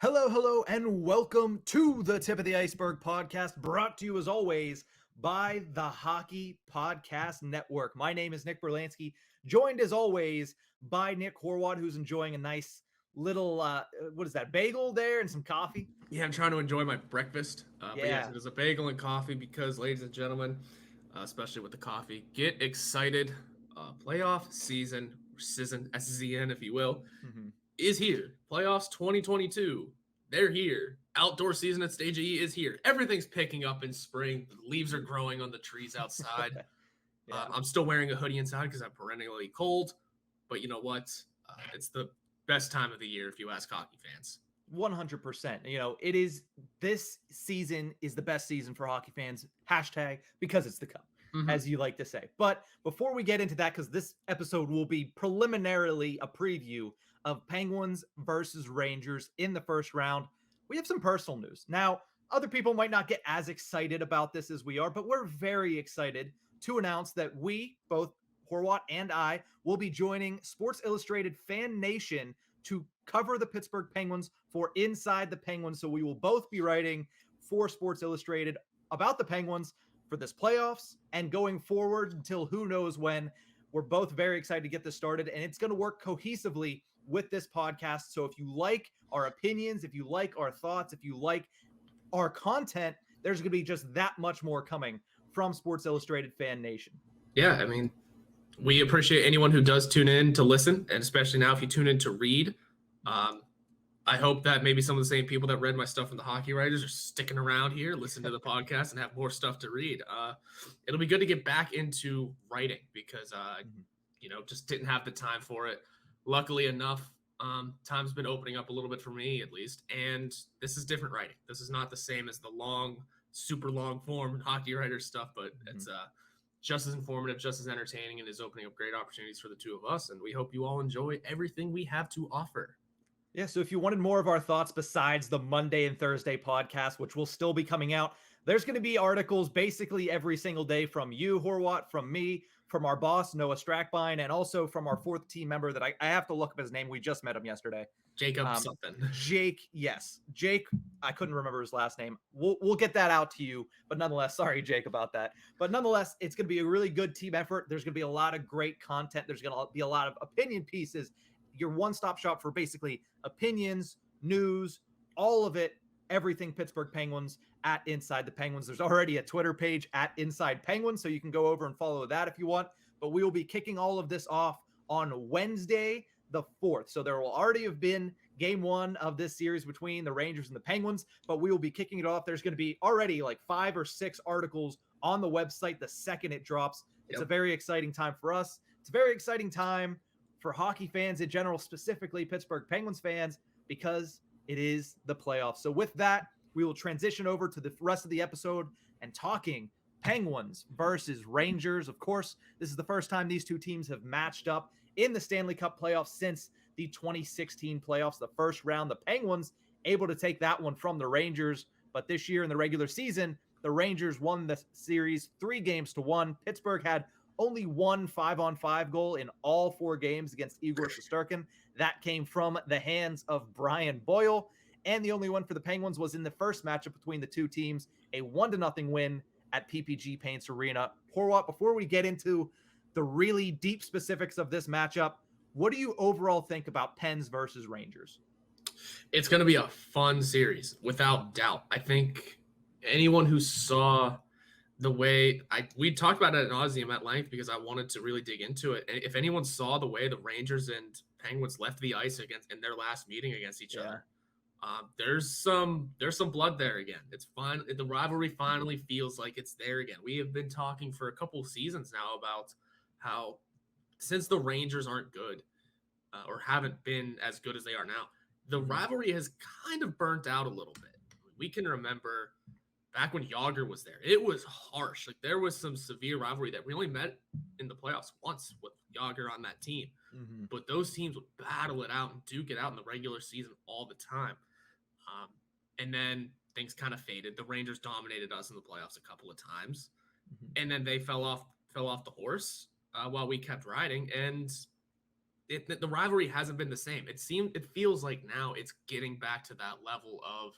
Hello, hello, and welcome to the Tip of the Ice-Burgh podcast, brought to you as always by the Hockey Podcast Network. My name is Nick Brlansky, joined as always by Nick Horwat, who's enjoying a nice little, bagel there and some coffee? Yeah, I'm trying to enjoy my breakfast. But yes, Yeah. it is a bagel and coffee because, ladies and gentlemen, especially with the coffee, get excited. Playoff season, SZN, if you will, Mhm. is here. Playoffs 2022, they're here. Outdoor season at Stage E is here. Everything's picking up in spring. The leaves are growing on the trees outside. Yeah. I'm still wearing a hoodie inside because I'm perennially cold. But you know what? It's the best time of the year if you ask hockey fans. 100%. This season is the best season for hockey fans. Hashtag because it's the cup, Mm-hmm. as you like to say. But before we get into that, because this episode will be preliminarily a preview of Penguins versus Rangers in the first round, we have some personal news. Now, other people might not get as excited about this as we are, but we're very excited to announce that we, both Horwat and I, will be joining Sports Illustrated Fan Nation to cover the Pittsburgh Penguins for Inside the Penguins. So we will both be writing for Sports Illustrated about the Penguins for this playoffs and going forward until who knows when. We're both very excited to get this started, and it's going to work cohesively with this podcast. So if you like our opinions, if you like our thoughts, if you like our content, there's going to be just that much more coming from Sports Illustrated Fan Nation. Yeah, I mean, we appreciate anyone who does tune in to listen, and especially now if you tune in to read. I hope that maybe some of the same people that read my stuff in the Hockey Writers are sticking around here, listen to the podcast, and have more stuff to read. It'll be good to get back into writing because, just didn't have the time for it. Luckily enough, time's been opening up a little bit for me at least, and this is different writing. This is not the same as the long, super long form Hockey Writers stuff, but it's just as informative, just as entertaining, and is opening up great opportunities for the two of us. And we hope you all enjoy everything we have to offer. Yeah, so if you wanted more of our thoughts besides the Monday and Thursday podcast, which will still be coming out, there's going to be articles basically every single day from you, Horwat, from me, from our boss, Noah Strackbine, and also from our fourth team member that I have to look up his name. We just met him yesterday. Jacob something. Jake, yes. Jake, I couldn't remember his last name. We'll get that out to you, but nonetheless, sorry, Jake, about that. But nonetheless, it's going to be a really good team effort. There's going to be a lot of great content. There's going to be a lot of opinion pieces. Your one-stop shop for basically opinions, news, all of it, everything Pittsburgh Penguins at Inside the Penguins. There's already a Twitter page at Inside Penguins, so you can go over and follow that if you want. But we will be kicking all of this off on Wednesday, the 4th. So there will already have been game one of this series between the Rangers and the Penguins, but we will be kicking it off. There's going to be already like 5 or 6 articles on the website the second it drops. It's a very exciting time for us. It's a very exciting time for hockey fans in general, specifically Pittsburgh Penguins fans, because it is the playoffs. So with that, we will transition over to the rest of the episode and talking Penguins versus Rangers. Of course, this is the first time these two teams have matched up in the Stanley Cup playoffs since the 2016 playoffs. The first round, the Penguins able to take that one from the Rangers, but this year in the regular season, the Rangers won the series 3-1. Pittsburgh had only one 5-on-5 goal in all 4 games against Igor Shesterkin. That came from the hands of Brian Boyle. And the only one for the Penguins was in the first matchup between the two teams, a 1-0 win at PPG Paints Arena. Horwat, before we get into the really deep specifics of this matchup, what do you overall think about Pens versus Rangers? It's going to be a fun series, without doubt. I think anyone who saw the way we talked about it ad nauseum at length because I wanted to really dig into it. And if anyone saw the way the Rangers and Penguins left the ice in their last meeting against each other, there's some blood there again. It's fine. The rivalry finally feels like it's there again. We have been talking for a couple of seasons now about how since the Rangers aren't good or haven't been as good as they are now, the rivalry has kind of burnt out a little bit. We can remember back when Yager was there, it was harsh. Like there was some severe rivalry that we only met in the playoffs once with Yager on that team. But those teams would battle it out and duke it out in the regular season all the time. And then things kind of faded. The Rangers dominated us in the playoffs a couple of times, and then they fell off the horse while we kept riding. And the rivalry hasn't been the same. It feels like now it's getting back to that level of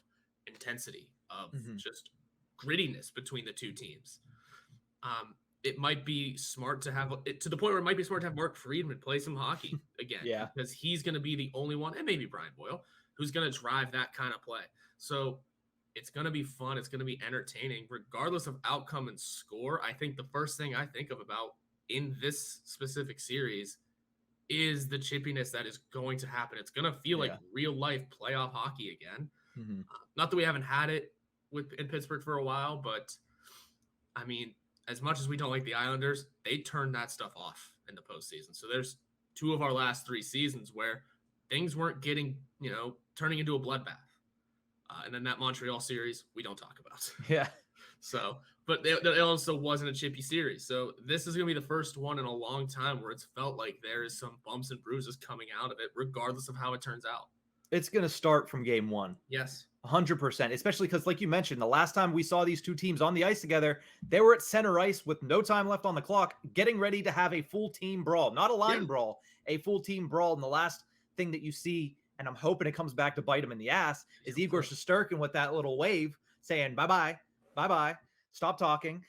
intensity, of just grittiness between the two teams. It might be smart to have it to the point where it might be smart to have Mark Friedman play some hockey again, because he's going to be the only one, and maybe Brian Boyle, who's going to drive that kind of play. So it's going to be fun. It's going to be entertaining, regardless of outcome and score. I think the first thing I think about in this specific series is the chippiness that is going to happen. It's going to feel like real life playoff hockey again. Not that we haven't had it in Pittsburgh for a while, but I mean, as much as we don't like the Islanders, they turned that stuff off in the postseason. So there's 2 of our last 3 seasons where things weren't getting, turning into a bloodbath. And then that Montreal series, we don't talk about. Yeah. So, but it also wasn't a chippy series. So this is going to be the first one in a long time where it's felt like there is some bumps and bruises coming out of it, regardless of how it turns out. It's going to start from game 1. Yes. 100%, especially because, like you mentioned, the last time we saw these two teams on the ice together, they were at center ice with no time left on the clock, getting ready to have a full team brawl, not a line brawl, a full team brawl. And the last thing that you see, and I'm hoping it comes back to bite him in the ass, is Igor Shesterkin with that little wave saying, bye-bye, bye-bye, stop talking.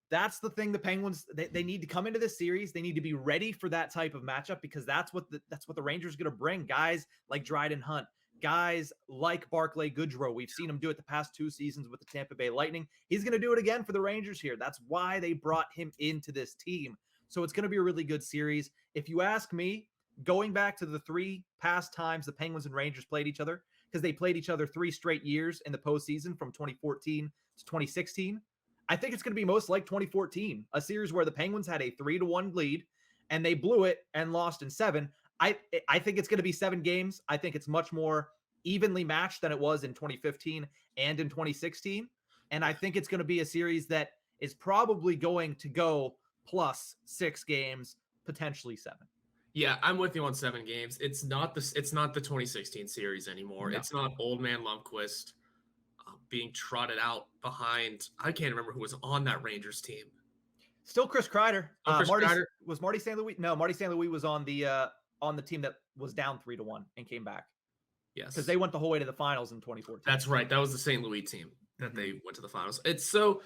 That's the thing the Penguins, they need to come into this series. They need to be ready for that type of matchup, because that's what the Rangers are going to bring. Guys like Dryden Hunt, guys like Barclay Goodrow. We've seen him do it the past 2 seasons with the Tampa Bay Lightning. He's going to do it again for the Rangers here. That's why they brought him into this team. So it's going to be a really good series. If you ask me, going back to the 3 past times the Penguins and Rangers played each other, because they played each other 3 straight years in the postseason from 2014 to 2016, I think it's going to be most like 2014, a series where the Penguins had a 3-1 lead and they blew it and lost in 7. I think it's going to be 7 games. I think it's much more evenly matched than it was in 2015 and in 2016. And I think it's going to be a series that is probably going to go plus 6 games, potentially 7. Yeah, I'm with you on 7 games. It's not the 2016 series anymore. No. It's not old man Lundqvist being trotted out behind. I can't remember who was on that Rangers team. Still Chris Kreider. Kreider. Was Marty St. Louis? No, Marty St. Louis was on the team that was down 3-1 and came back. Yes. Because they went the whole way to the finals in 2014. That's right. That was the St. Louis team that they went to the finals. It's so,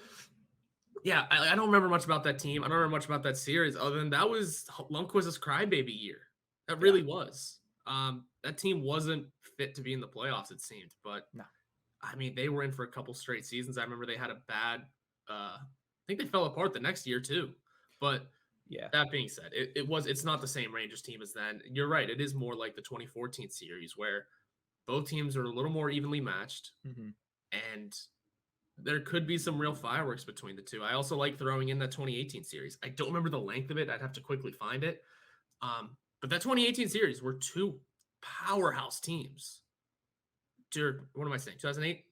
yeah, I don't remember much about that team. I don't remember much about that series other than that was Lundqvist's crybaby year. That really was. That team wasn't fit to be in the playoffs, it seemed. But, no. I mean, they were in for a couple straight seasons. I remember they had a bad I think they fell apart the next year too. But yeah, that being said, it's not the same Rangers team as then. You're right. It is more like the 2014 series where both teams are a little more evenly matched, and there could be some real fireworks between the two. I also like throwing in that 2018 series. I don't remember the length of it. I'd have to quickly find it. But that 2018 series were 2 powerhouse teams. What am I saying? 2008?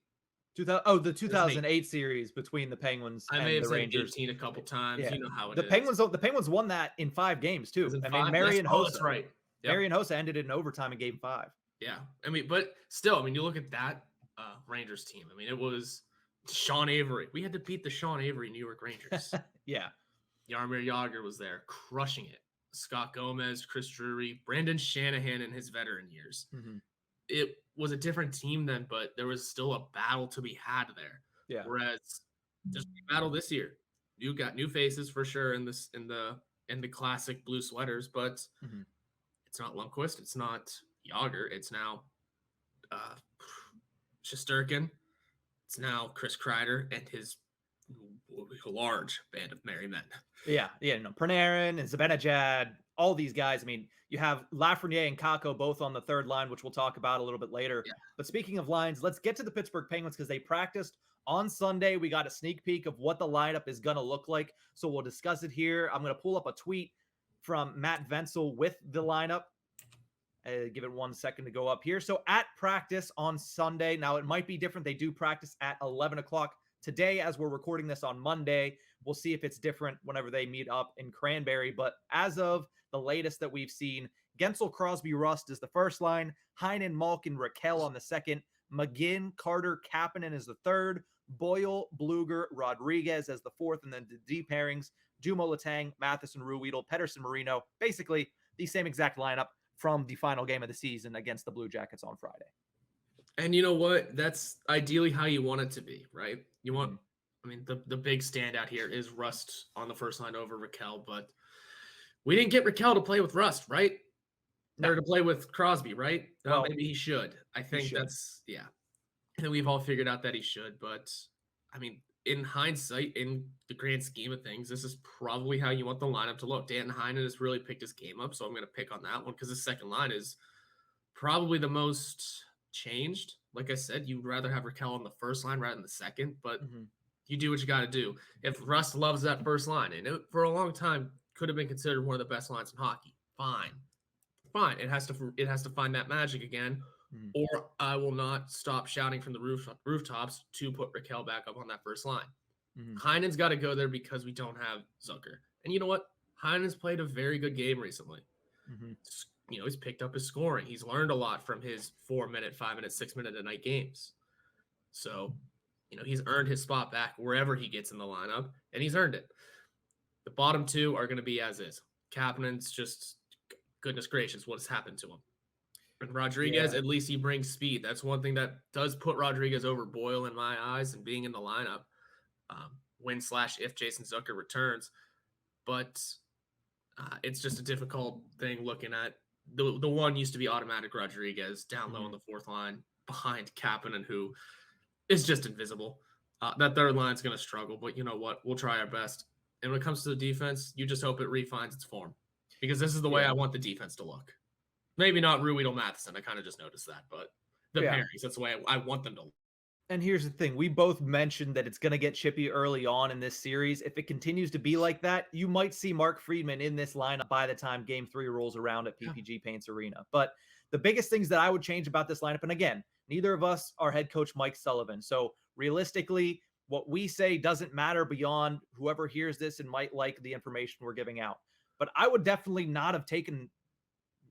The 2008 series between the Penguins and the Rangers. 18 a couple times. Yeah. You know how it is. The Penguins won that in 5 games too. I mean, Marian Hossa. That's right. Yep. Marian Hossa ended it in overtime in game 5. Yeah. I mean, but still, I mean, you look at that Rangers team. I mean, it was Sean Avery. We had to beat the Sean Avery New York Rangers. Yeah. Jaromir Jagr was there crushing it. Scott Gomez, Chris Drury, Brandon Shanahan in his veteran years. It was a different team then, but there was still a battle to be had there. Yeah. Whereas there's a battle this year. You got new faces for sure in the classic blue sweaters, but it's not Lundqvist, it's not Jagr, it's now Shesterkin, it's now Chris Kreider and his large band of merry men. Yeah, Panarin and Zibanejad, all these guys. I mean, you have Lafreniere and Kakko both on the 3rd line, which we'll talk about a little bit later. Yeah. But speaking of lines, let's get to the Pittsburgh Penguins because they practiced on Sunday. We got a sneak peek of what the lineup is going to look like. So we'll discuss it here. I'm going to pull up a tweet from Matt Venzel with the lineup. Give it 1 second to go up here. So at practice on Sunday, now it might be different. They do practice at 11 o'clock today as we're recording this on Monday. We'll see if it's different whenever they meet up in Cranberry. But as of the latest that we've seen, Gensel, Crosby, Rust is the first line. Heinen, Malkin, Raquel on the second. McGinn, Carter, Kapanen is the third. Boyle, Bluger, Rodriguez as the fourth. And then the deep pairings, Jumo, Letang, Matheson, Ruhwedel, Pettersson, Marino. Basically the same exact lineup. from the final game of the season against the Blue Jackets on Friday. And you know what? That's ideally how you want it to be, right? You want, I mean, the big standout here is Rust on the first line over Raquel, but we didn't get Raquel to play with Rust, right? No. Or to play with Crosby, right? Well, Maybe he should. I think that's, yeah. And we've all figured out that he should, but I mean, in hindsight, in the grand scheme of things, this is probably how you want the lineup to look. Dan Heinen has really picked his game up, so I'm going to pick on that one because the second line is probably the most changed. Like I said, you'd rather have Raquel on the first line rather than the second, but you do what you got to do. If Rust loves that first line, and it, for a long time could have been considered one of the best lines in hockey, fine. It has to find that magic again, or I will not stop shouting from the rooftops to put Raquel back up on that first line. Heinen's got to go there because we don't have Zucker. And you know what? Heinen's played a very good game recently. You know, he's picked up his scoring. He's learned a lot from his 4-minute, 5-minute, 6-minute a night games. So, you know, he's earned his spot back wherever he gets in the lineup, and he's earned it. The bottom two are going to be as is. Kapanen's just, goodness gracious, what has happened to him? And Rodriguez, at least he brings speed. That's one thing that does put Rodriguez over Boyle in my eyes and being in the lineup when/if Jason Zucker returns. But it's just a difficult thing looking at. The one used to be automatic Rodriguez down low on the fourth line behind Kapanen, who is just invisible. That third line's going to struggle, but you know what? We'll try our best. And when it comes to the defense, you just hope it refines its form because this is the way I want the defense to look. Maybe not Ruido Matheson. I kind of just noticed that, but the pairings, that's the way I want them to look. And here's the thing. We both mentioned that it's going to get chippy early on in this series. If it continues to be like that, you might see Mark Friedman in this lineup by the time Game 3 rolls around at PPG Paints Arena. But the biggest things that I would change about this lineup, and again, neither of us are head coach Mike Sullivan. So realistically, what we say doesn't matter beyond whoever hears this and might like the information we're giving out. But I would definitely not have taken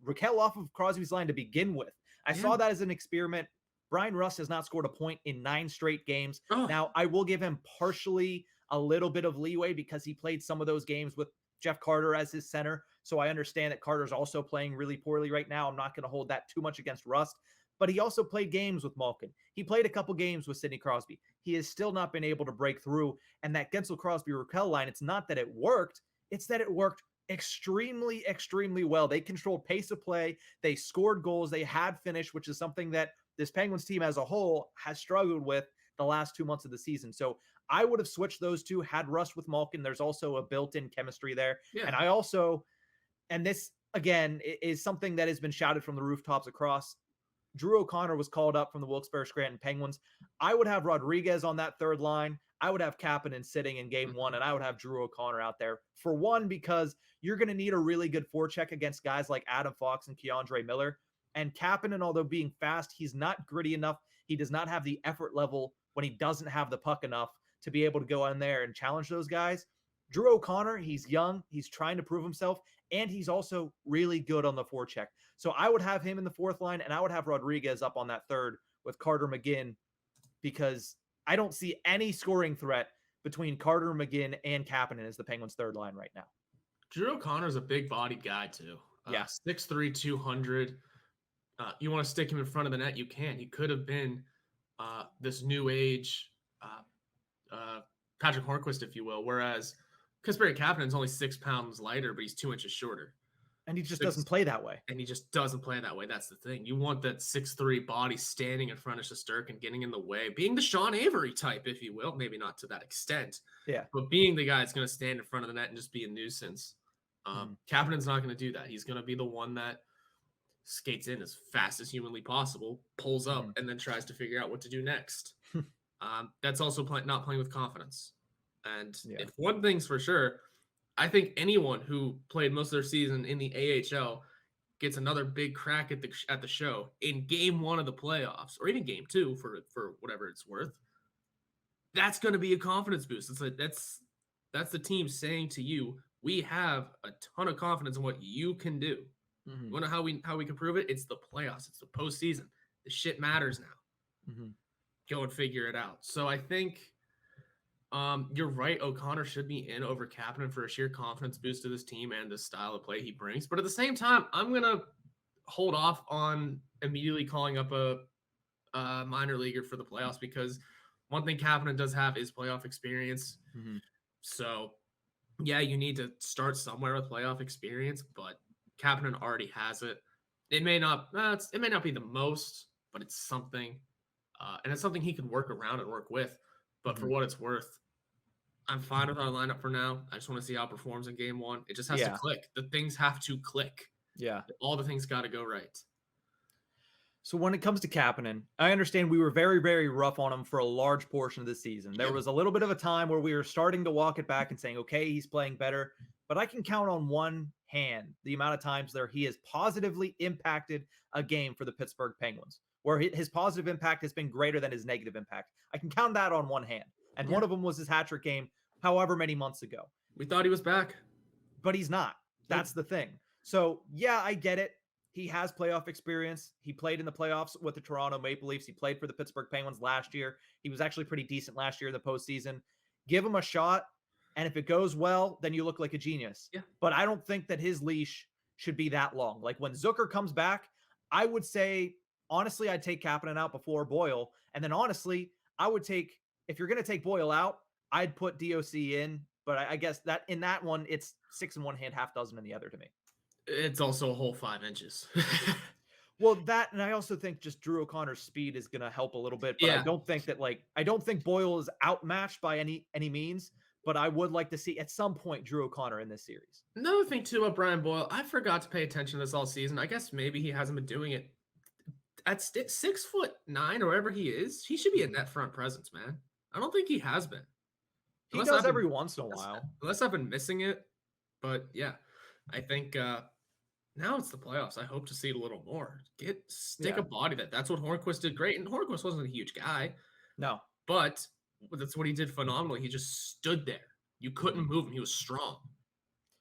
Raquel off of Crosby's line to begin with. I saw that as an experiment. Brian Rust has not scored a point in 9 straight games. Now, I will give him partially a little bit of leeway because he played some of those games with Jeff Carter as his center. So I understand that Carter's also playing really poorly right now. I'm not going to hold that too much against Rust. But he also played games with Malkin. He played a couple games with Sidney Crosby. He has still not been able to break through. And that Gensel Crosby-Raquel line, it's not that it worked. It's that it worked extremely, extremely well. They controlled pace of play. They scored goals. They had finish, which is something that this Penguins team as a whole has struggled with the last 2 months of the season. So I would have switched those two, had Rust with Malkin. There's also a built-in chemistry there. And I also, and this, again, is something that has been shouted from the rooftops across. Drew O'Connor was called up from the Wilkes-Barre Scranton Penguins. I would have Rodriguez on that third line. I would have Kapanen sitting in game 1, and I would have Drew O'Connor out there. For one, because you're going to need a really good forecheck against guys like Adam Fox and Keandre Miller. And Kapanen, although being fast, he's not gritty enough. He does not have the effort level when he doesn't have the puck enough to be able to go in there and challenge those guys. Drew O'Connor, he's young. He's trying to prove himself. And he's also really good on the forecheck. So I would have him in the fourth line, and I would have Rodriguez up on that third with Carter McGinn, because I don't see any scoring threat between Carter, McGinn, and Kapanen as the Penguins' third line right now. Drew O'Connor's a big-bodied guy, too. 6'3", 200. You want to stick him in front of the net, you can. He could have been this new age Patrick Hornquist, if you will, whereas Kasperi Kapanen's only 6 pounds lighter, but he's 2 inches shorter. And he just doesn't play that way. And he just doesn't play that way. That's the thing. You want that 6'3" body standing in front of Shesterkin, getting in the way, being the Sean Avery type, if you will. Maybe not to that extent. Yeah. But being the guy that's going to stand in front of the net and just be a nuisance. Kapanen's not going to do that. He's going to be the one that skates in as fast as humanly possible, pulls up, and then tries to figure out what to do next. That's also not playing with confidence. And if one thing's for sure, I think anyone who played most of their season in the AHL gets another big crack at the show in game 1 of the playoffs, or even game 2 for whatever it's worth. That's going to be a confidence boost. It's like that's the team saying to you, we have a ton of confidence in what you can do. You want to know how we can prove it? It's the playoffs. It's the postseason. The shit matters now. Go and figure it out. So I think you're right. O'Connor should be in over Kapanen for a sheer confidence boost to this team and the style of play he brings. But at the same time, I'm gonna hold off on immediately calling up a minor leaguer for the playoffs, because one thing Kapanen does have is playoff experience. Mm-hmm. So, yeah, you need to start somewhere with playoff experience, but Kapanen already has it. It may not be the most, but it's something, and it's something he can work around and work with. But for what it's worth, I'm fine with our lineup for now. I just want to see how it performs in game one. It just has to click. The things have to click. Yeah. All the things got to go right. So when it comes to Kapanen, I understand we were very, very rough on him for a large portion of the season. There was a little bit of a time where we were starting to walk it back and saying, okay, he's playing better. But I can count on one hand the amount of times there he has positively impacted a game for the Pittsburgh Penguins, where his positive impact has been greater than his negative impact. I can count that on one hand. And one of them was his hat-trick game, however many months ago. We thought he was back. But he's not. That's the thing. So, yeah, I get it. He has playoff experience. He played in the playoffs with the Toronto Maple Leafs. He played for the Pittsburgh Penguins last year. He was actually pretty decent last year in the postseason. Give him a shot, and if it goes well, then you look like a genius. Yeah. But I don't think that his leash should be that long. Like when Zucker comes back, I would say, honestly, I'd take Kapanen out before Boyle. And then honestly, I would take, if you're going to take Boyle out, I'd put DOC in. But I guess that in that one, it's 6 in one hand, half dozen in the other to me. It's also a whole 5 inches. Well, that, and I also think just Drew O'Connor's speed is going to help a little bit. But I don't think that, I don't think Boyle is outmatched by any means. But I would like to see at some point Drew O'Connor in this series. Another thing too about Brian Boyle, I forgot to pay attention to this all season. I guess maybe he hasn't been doing it. At 6'9" or wherever he is, he should be a net front presence, man. I don't think he has been. He does every once in a while. Unless I've been missing it. But yeah, I think now it's the playoffs. I hope to see it a little more. Stick a body that's what Hornquist did great. And Hornquist wasn't a huge guy. No. But that's what he did phenomenally. He just stood there. You couldn't move him. He was strong.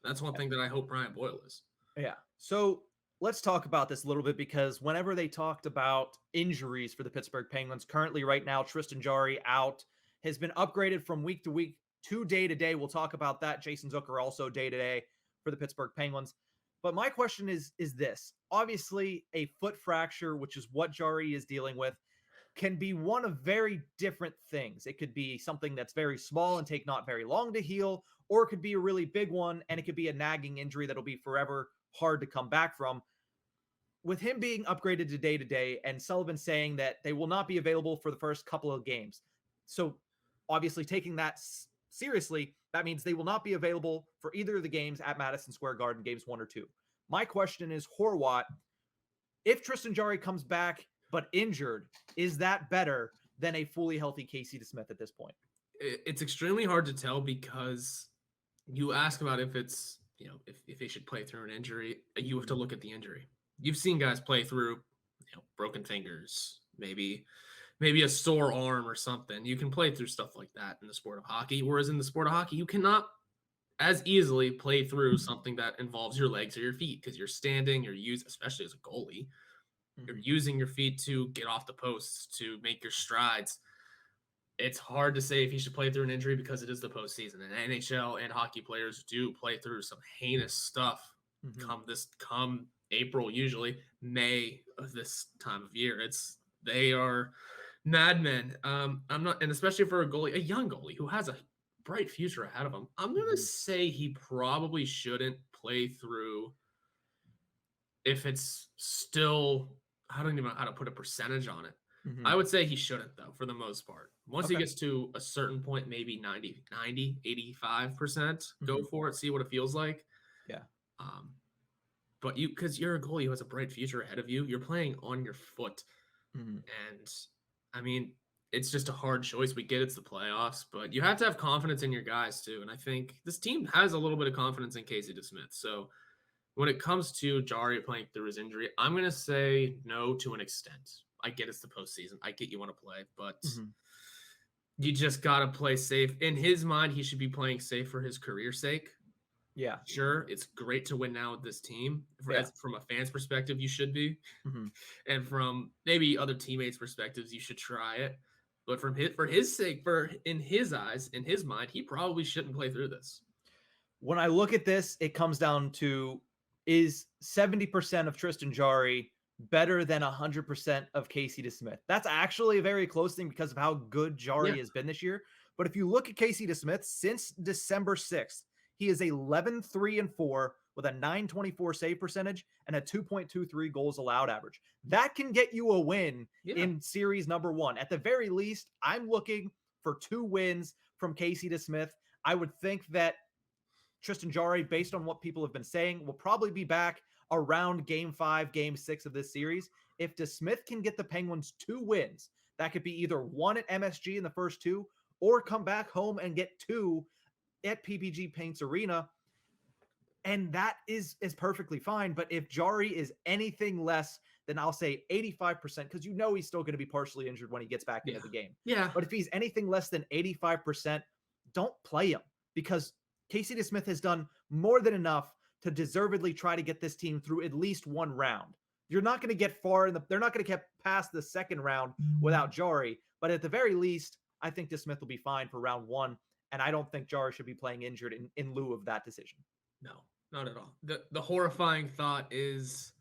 That's one thing that I hope Brian Boyle is. Yeah. So let's talk about this a little bit, because whenever they talked about injuries for the Pittsburgh Penguins, currently right now, Tristan Jarry out, has been upgraded from week to week to day to day. We'll talk about that. Jason Zucker also day to day for the Pittsburgh Penguins. But my question is this. Obviously, a foot fracture, which is what Jarry is dealing with, can be one of very different things. It could be something that's very small and take not very long to heal, or it could be a really big one, and it could be a nagging injury that'll be forever hard to come back from. With him being upgraded to day, and Sullivan saying that they will not be available for the first couple of games. So obviously taking that seriously, that means they will not be available for either of the games at Madison Square Garden, games 1 or 2. My question is, Horwat, if Tristan Jarry comes back but injured, is that better than a fully healthy Casey DeSmith at this point? It's extremely hard to tell, because you ask about if it's, if he should play through an injury, you have to look at the injury. You've seen guys play through, broken fingers, maybe a sore arm or something. You can play through stuff like that in the sport of hockey, whereas in the sport of hockey, you cannot as easily play through something that involves your legs or your feet, because you're standing, especially as a goalie, you're using your feet to get off the posts, to make your strides. It's hard to say if he should play through an injury, because it is the postseason, and NHL and hockey players do play through some heinous stuff come April, usually May of this time of year. They are madmen. I'm not, and especially for a young goalie who has a bright future ahead of him, I'm going to say he probably shouldn't play through if it's still, I don't even know how to put a percentage on it. I would say he shouldn't, though, for the most part. Once he gets to a certain point, maybe 90, 85%, go for it, see what it feels like. Yeah. But because you're a goalie who has a bright future ahead of you, you're playing on your foot. And I mean, it's just a hard choice. We get it's the playoffs, but you have to have confidence in your guys too. And I think this team has a little bit of confidence in Casey DeSmith. So when it comes to Jarry playing through his injury, I'm going to say no to an extent. I get it's the postseason. I get you want to play, but you just got to play safe. In his mind, he should be playing safe for his career's sake. Yeah. Sure, it's great to win now with this team. From a fan's perspective, you should be. And from maybe other teammates' perspectives, you should try it. But for his sake, in his eyes, in his mind, he probably shouldn't play through this. When I look at this, it comes down to is 70% of Tristan Jarry better than 100% of Casey DeSmith? That's actually a very close thing because of how good Jarry has been this year. But if you look at Casey DeSmith since December 6th, he is 11-3-4 with a 924 save percentage and a 2.23 goals allowed average. That can get you a win in series number 1. At the very least, I'm looking for 2 wins from Casey DeSmith. I would think that Tristan Jarry, based on what people have been saying, will probably be back around game 5, game 6 of this series. If DeSmith can get the Penguins 2 wins, that could be either 1 at MSG in the first 2 or come back home and get 2 at PPG Paints Arena. And that is perfectly fine. But if Jarry is anything less than, I'll say 85%, because you know he's still going to be partially injured when he gets back into the game. Yeah. But if he's anything less than 85%, don't play him, because Casey DeSmith has done more than enough to deservedly try to get this team through at least 1 round. You're not going to get far they're not going to get past the second round without Jarry. But at the very least, I think DeSmith will be fine for round 1. And I don't think Jarry should be playing injured in lieu of that decision. No, not at all. The horrifying thought is,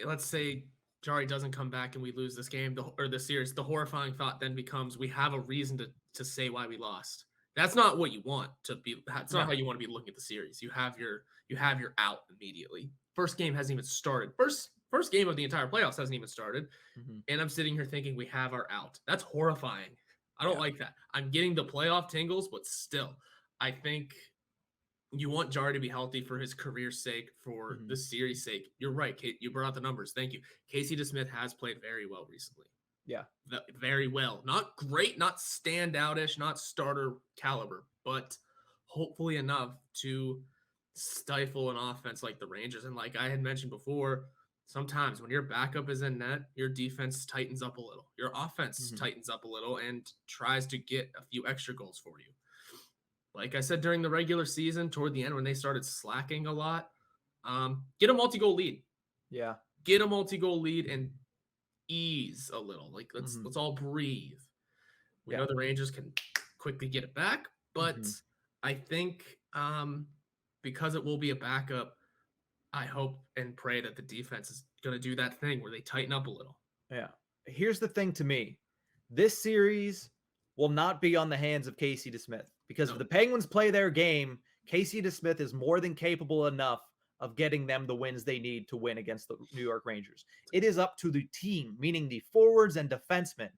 let's say Jarry doesn't come back and we lose this game or the series. The horrifying thought then becomes we have a reason to say why we lost. That's not what you want to be. That's not how you want to be looking at the series. You have your out immediately. First game hasn't even started. First game of the entire playoffs hasn't even started. And I'm sitting here thinking we have our out. That's horrifying. I don't like that. I'm getting the playoff tingles, but still, I think you want Jarry to be healthy for his career's sake, for the series' sake. You're right, Kate. You brought out the numbers. Thank you. Casey DeSmith has played very well recently. Yeah. Very well. Not great, not standout-ish, not starter caliber, but hopefully enough to stifle an offense like the Rangers. And like I had mentioned before, sometimes when your backup is in net, your defense tightens up a little. Your offense tightens up a little and tries to get a few extra goals for you. Like I said, during the regular season, toward the end when they started slacking a lot, get a multi-goal lead. Yeah. Get a multi-goal lead and ease a little. Like let's all breathe. We know the Rangers can quickly get it back, but I think because it will be a backup, I hope and pray that the defense is going to do that thing where they tighten up a little. Yeah. Here's the thing to me. This series will not be on the hands of Casey DeSmith, because if the Penguins play their game, Casey DeSmith is more than capable enough of getting them the wins they need to win against the New York Rangers. It is up to the team, meaning the forwards and defensemen,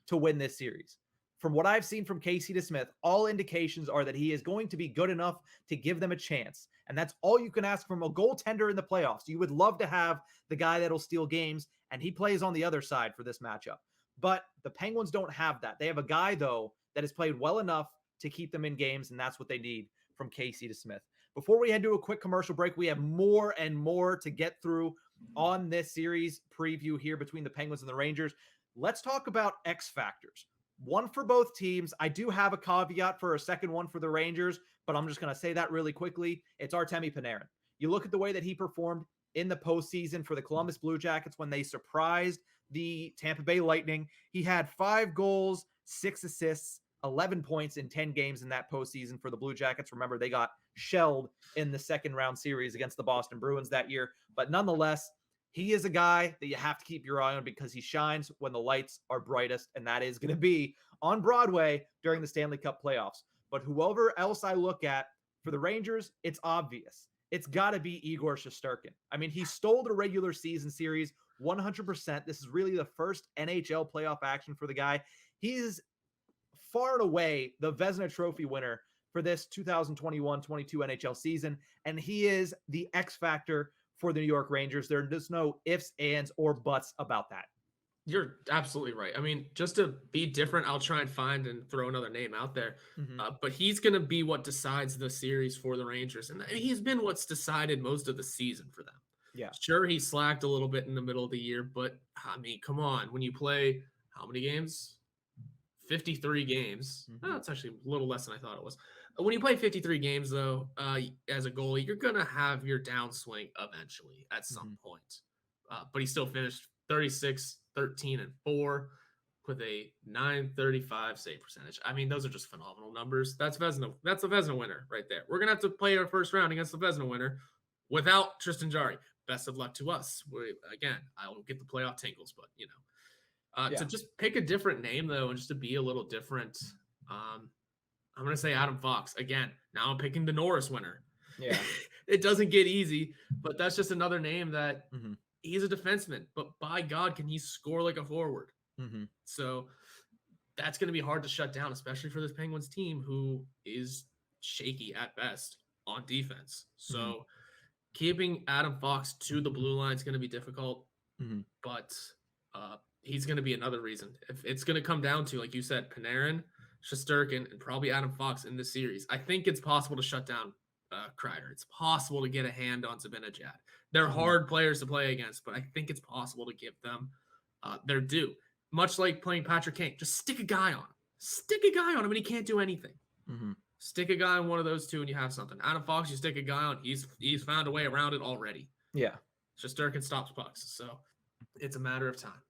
to win this series. From what I've seen from Casey DeSmith, all indications are that he is going to be good enough to give them a chance. And that's all you can ask from a goaltender in the playoffs. You would love to have the guy that'll steal games, and he plays on the other side for this matchup. But the Penguins don't have that. They have a guy, though, that has played well enough to keep them in games, and that's what they need from Casey DeSmith. Before we head to a quick commercial break, we have more and more to get through on this series preview here between the Penguins and the Rangers. Let's talk about X factors. One for both teams. I do have a caveat for a second one for the Rangers, but I'm just going to say that really quickly. It's Artemi Panarin. You look at the way that he performed in the postseason for the Columbus Blue Jackets when they surprised the Tampa Bay Lightning. He had 5 goals, 6 assists, 11 points in 10 games in that postseason for the Blue Jackets. Remember, they got shelled in the second round series against the Boston Bruins that year. But nonetheless, he is a guy that you have to keep your eye on because he shines when the lights are brightest, and that is going to be on Broadway during the Stanley Cup playoffs. But whoever else I look at for the Rangers, it's obvious. It's got to be Igor Shesterkin. I mean, he stole the regular season series 100%. This is really the first NHL playoff action for the guy. He's far and away the Vezina Trophy winner for this 2021-22 NHL season, and he is the X factor for the New York Rangers. There's just no ifs, ands, or buts about that. You're absolutely right. I mean, just to be different, I'll try and find and throw another name out there. But he's going to be what decides the series for the Rangers. And he's been what's decided most of the season for them. Yeah. Sure, he slacked a little bit in the middle of the year, but I mean, come on. When you play how many games? 53 games. That's actually a little less than I thought it was. When you play 53 games, though, as a goalie, you're going to have your downswing eventually at some point. But he still finished 36, 13, and 4 with a 935 save percentage. I mean, those are just phenomenal numbers. That's Vezina. That's a Vezina winner right there. We're going to have to play our first round against the Vezina winner. without Tristan Jarry. Best of luck to us. Again, I'll get the playoff tingles, but to just pick a different name though, and just to be a little different. I'm going to say Adam Fox again. Now I'm picking the Norris winner. Yeah. It doesn't get easy, but that's just another name that he's a defenseman, but by God, can he score like a forward? So that's going to be hard to shut down, especially for this Penguins team who is shaky at best on defense. So keeping Adam Fox to the blue line is going to be difficult, but he's going to be another reason. If it's going to come down to, like you said, Panarin, Shesterkin, and probably Adam Fox in this series, I think it's possible to shut down Kreider. It's possible to get a hand on Zibanejad. They're hard players to play against, but I think it's possible to give them their due. Much like playing Patrick Kane, just stick a guy on him. Stick a guy on him, and he can't do anything. Stick a guy on one of those two, and you have something. Adam Fox, you stick a guy on, he's found a way around it already. Yeah. Shesterkin stops pucks, so it's a matter of time.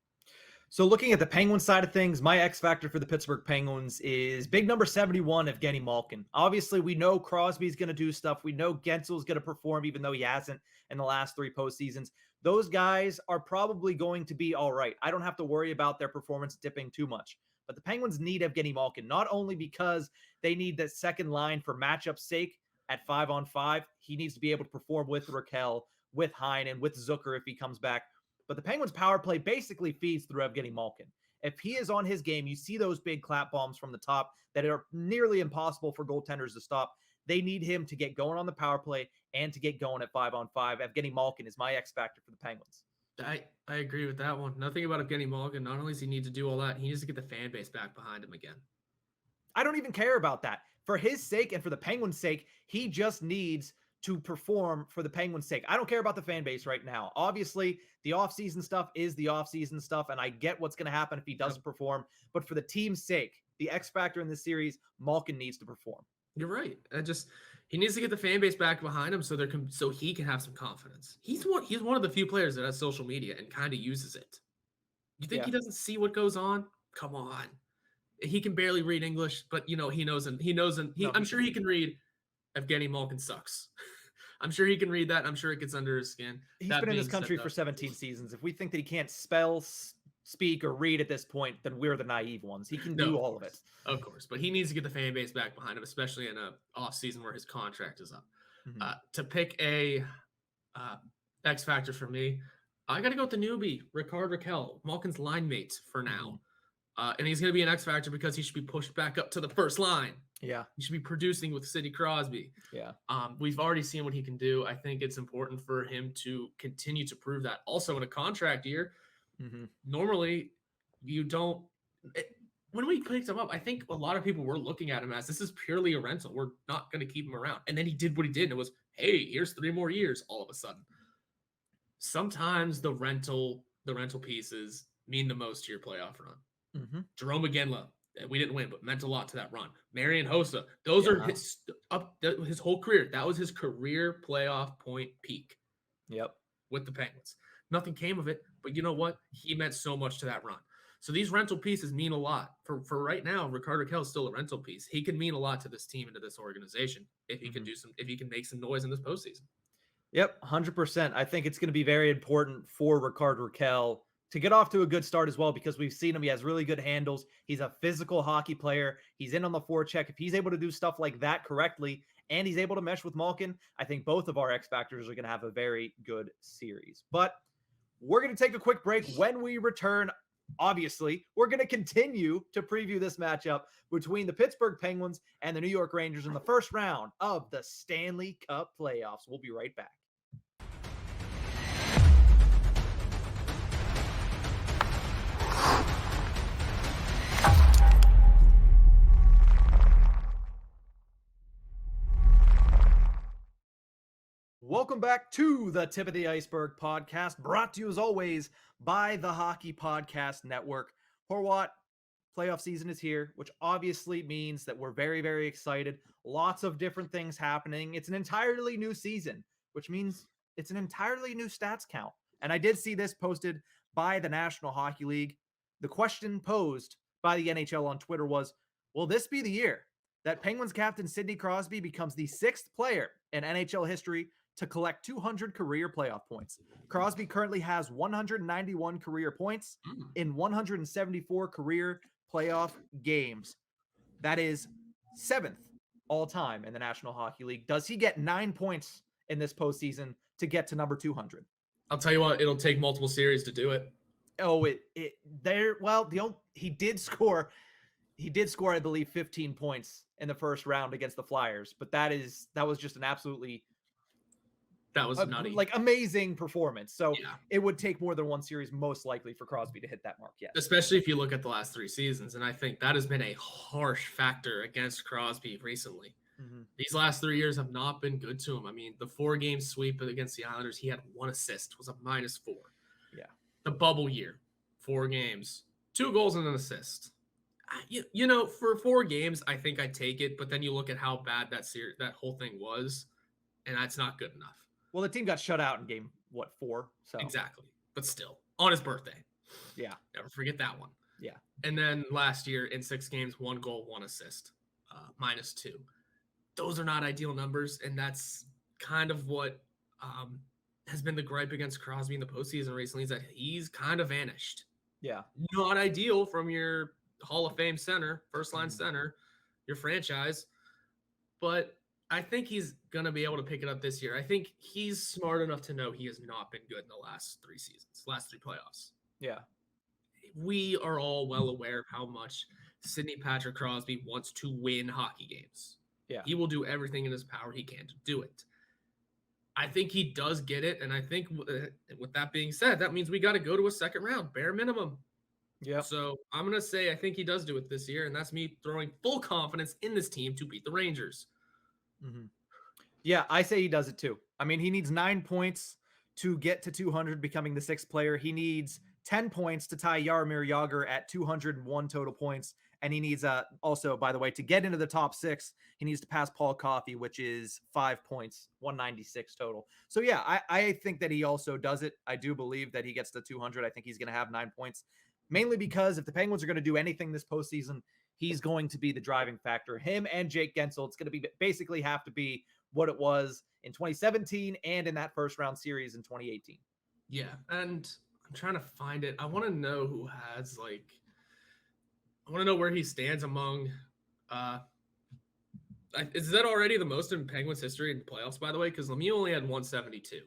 So looking at the Penguins side of things, my X factor for the Pittsburgh Penguins is big number 71, Evgeny Malkin. Obviously, we know Crosby's going to do stuff. We know Gensel's going to perform, even though he hasn't in the last 3 postseasons. Those guys are probably going to be all right. I don't have to worry about their performance dipping too much. But the Penguins need Evgeny Malkin, not only because they need that second line for matchup sake at 5-on-5. He needs to be able to perform with Raquel, with Heinen, with Zucker if he comes back. But the Penguins' power play basically feeds through Evgeny Malkin. If he is on his game, you see those big clap bombs from the top that are nearly impossible for goaltenders to stop. They need him to get going on the power play and to get going at 5-on-5. Evgeny Malkin is my X factor for the Penguins. I agree with that one. Nothing about Evgeny Malkin. Not only does he need to do all that, he needs to get the fan base back behind him again. I don't even care about that. For his sake and for the Penguins' sake, he just needs to perform for the Penguins' sake. I don't care about the fan base right now. Obviously, the offseason stuff is the offseason stuff, and I get what's going to happen if he doesn't perform. But for the team's sake, the X factor in this series, Malkin needs to perform. You're right. He needs to get the fan base back behind him so he can have some confidence. He's one of the few players that has social media and kind of uses it. You think he doesn't see what goes on? Come on. He can barely read English, but he knows. I'm sure he can read Evgeny Malkin sucks. I'm sure he can read that. I'm sure it gets under his skin. He's been in this country for 17 seasons. If we think that he can't spell, speak, or read at this point, then we're the naive ones. He can do all of it. Of course. But he needs to get the fan base back behind him, especially in a off season where his contract is up. To pick a X factor for me, I got to go with the newbie, Rickard Rakell, Malkin's line mate for now. And he's going to be an X factor because he should be pushed back up to the first line. Yeah. He should be producing with Sidney Crosby. Yeah. We've already seen what he can do. I think it's important for him to continue to prove that. Also, in a contract year, normally you don't. When we picked him up, I think a lot of people were looking at him as this is purely a rental. We're not going to keep him around. And then he did what he did. And it was, hey, here's 3 more years all of a sudden. Sometimes the rental pieces mean the most to your playoff run. Jerome Iginla, we didn't win, but meant a lot to that run. Marian Hossa, those are his whole career. That was his career playoff point peak. Yep. With the Penguins. Nothing came of it, but you know what? He meant so much to that run. So these rental pieces mean a lot. For right now, Rickard Rakell is still a rental piece. He can mean a lot to this team and to this organization if he can if he can make some noise in this postseason. Yep, 100%. I think it's going to be very important for Rickard Rakell to get off to a good start as well, because we've seen him. He has really good handles. He's a physical hockey player. He's in on the forecheck. If he's able to do stuff like that correctly and he's able to mesh with Malkin, I think both of our X factors are going to have a very good series. But we're going to take a quick break. When we return, obviously, we're going to continue to preview this matchup between the Pittsburgh Penguins and the New York Rangers in the first round of the Stanley Cup playoffs. We'll be right back. Welcome back to the Tip of the Ice-Burgh podcast, brought to you as always by the Hockey Podcast Network. Horwat, playoff season is here, which obviously means that we're very, very excited. Lots of different things happening. It's an entirely new season, which means it's an entirely new stats count. And I did see this posted by the National Hockey League. The question posed by the NHL on Twitter was, will this be the year that Penguins captain Sidney Crosby becomes the 6th player in NHL history to collect 200 career playoff points. Crosby currently has 191 career points in 174 career playoff games. That is 7th all time in the National Hockey League. Does he get 9 points in this postseason to get to number 200? I'll tell you what, it'll take multiple series to do it. Oh, he did score, I believe, 15 points in the first round against the Flyers, but that was just an absolutely nutty, like amazing performance. So yeah, it would take more than one series most likely for Crosby to hit that mark. Yes. Especially if you look at the last 3 seasons. And I think that has been a harsh factor against Crosby recently. Mm-hmm. These last 3 years have not been good to him. I mean, the 4-game sweep against the Islanders, he had 1 assist, was a -4. Yeah. The bubble year, 4 games, 2 goals and an assist. You know, for 4 games, I think I'd take it. But then you look at how bad that whole thing was, and that's not good enough. Well, the team got shut out in game 4. So exactly, but still on his birthday. Yeah, never forget that one. Yeah, and then last year in 6 games, 1 goal, 1 assist, -2. Those are not ideal numbers, and that's kind of what has been the gripe against Crosby in the postseason recently, is that he's kind of vanished. Yeah, not ideal from your Hall of Fame center, first line center, your franchise, but I think he's going to be able to pick it up this year. I think he's smart enough to know he has not been good in the last 3 seasons, last 3 playoffs. Yeah. We are all well aware of how much Sidney Patrick Crosby wants to win hockey games. Yeah. He will do everything in his power he can to do it. I think he does get it, and I think with that being said, that means we got to go to a second round, bare minimum. Yeah. So I'm going to say I think he does do it this year, and that's me throwing full confidence in this team to beat the Rangers. Mm-hmm. Yeah, I say he does it too. I mean, he needs 9 points to get to 200, becoming the 6th player. He needs 10 points to tie Jaromir Jagr at 201 total points. And he needs also, by the way, to get into the top 6, he needs to pass Paul Coffey, which is 5 points, 196 total. So yeah, I think that he also does it. I do believe that he gets to 200. I think he's going to have 9 points, mainly because if the Penguins are going to do anything this postseason, he's going to be the driving factor. Him and Jake Gensel, it's going to be basically have to be what it was in 2017 and in that first round series in 2018. Yeah, and I'm trying to find it. I want to know who has I want to know where he stands among. Is that already the most in Penguins history in playoffs, by the way? Because Lemieux only had 172.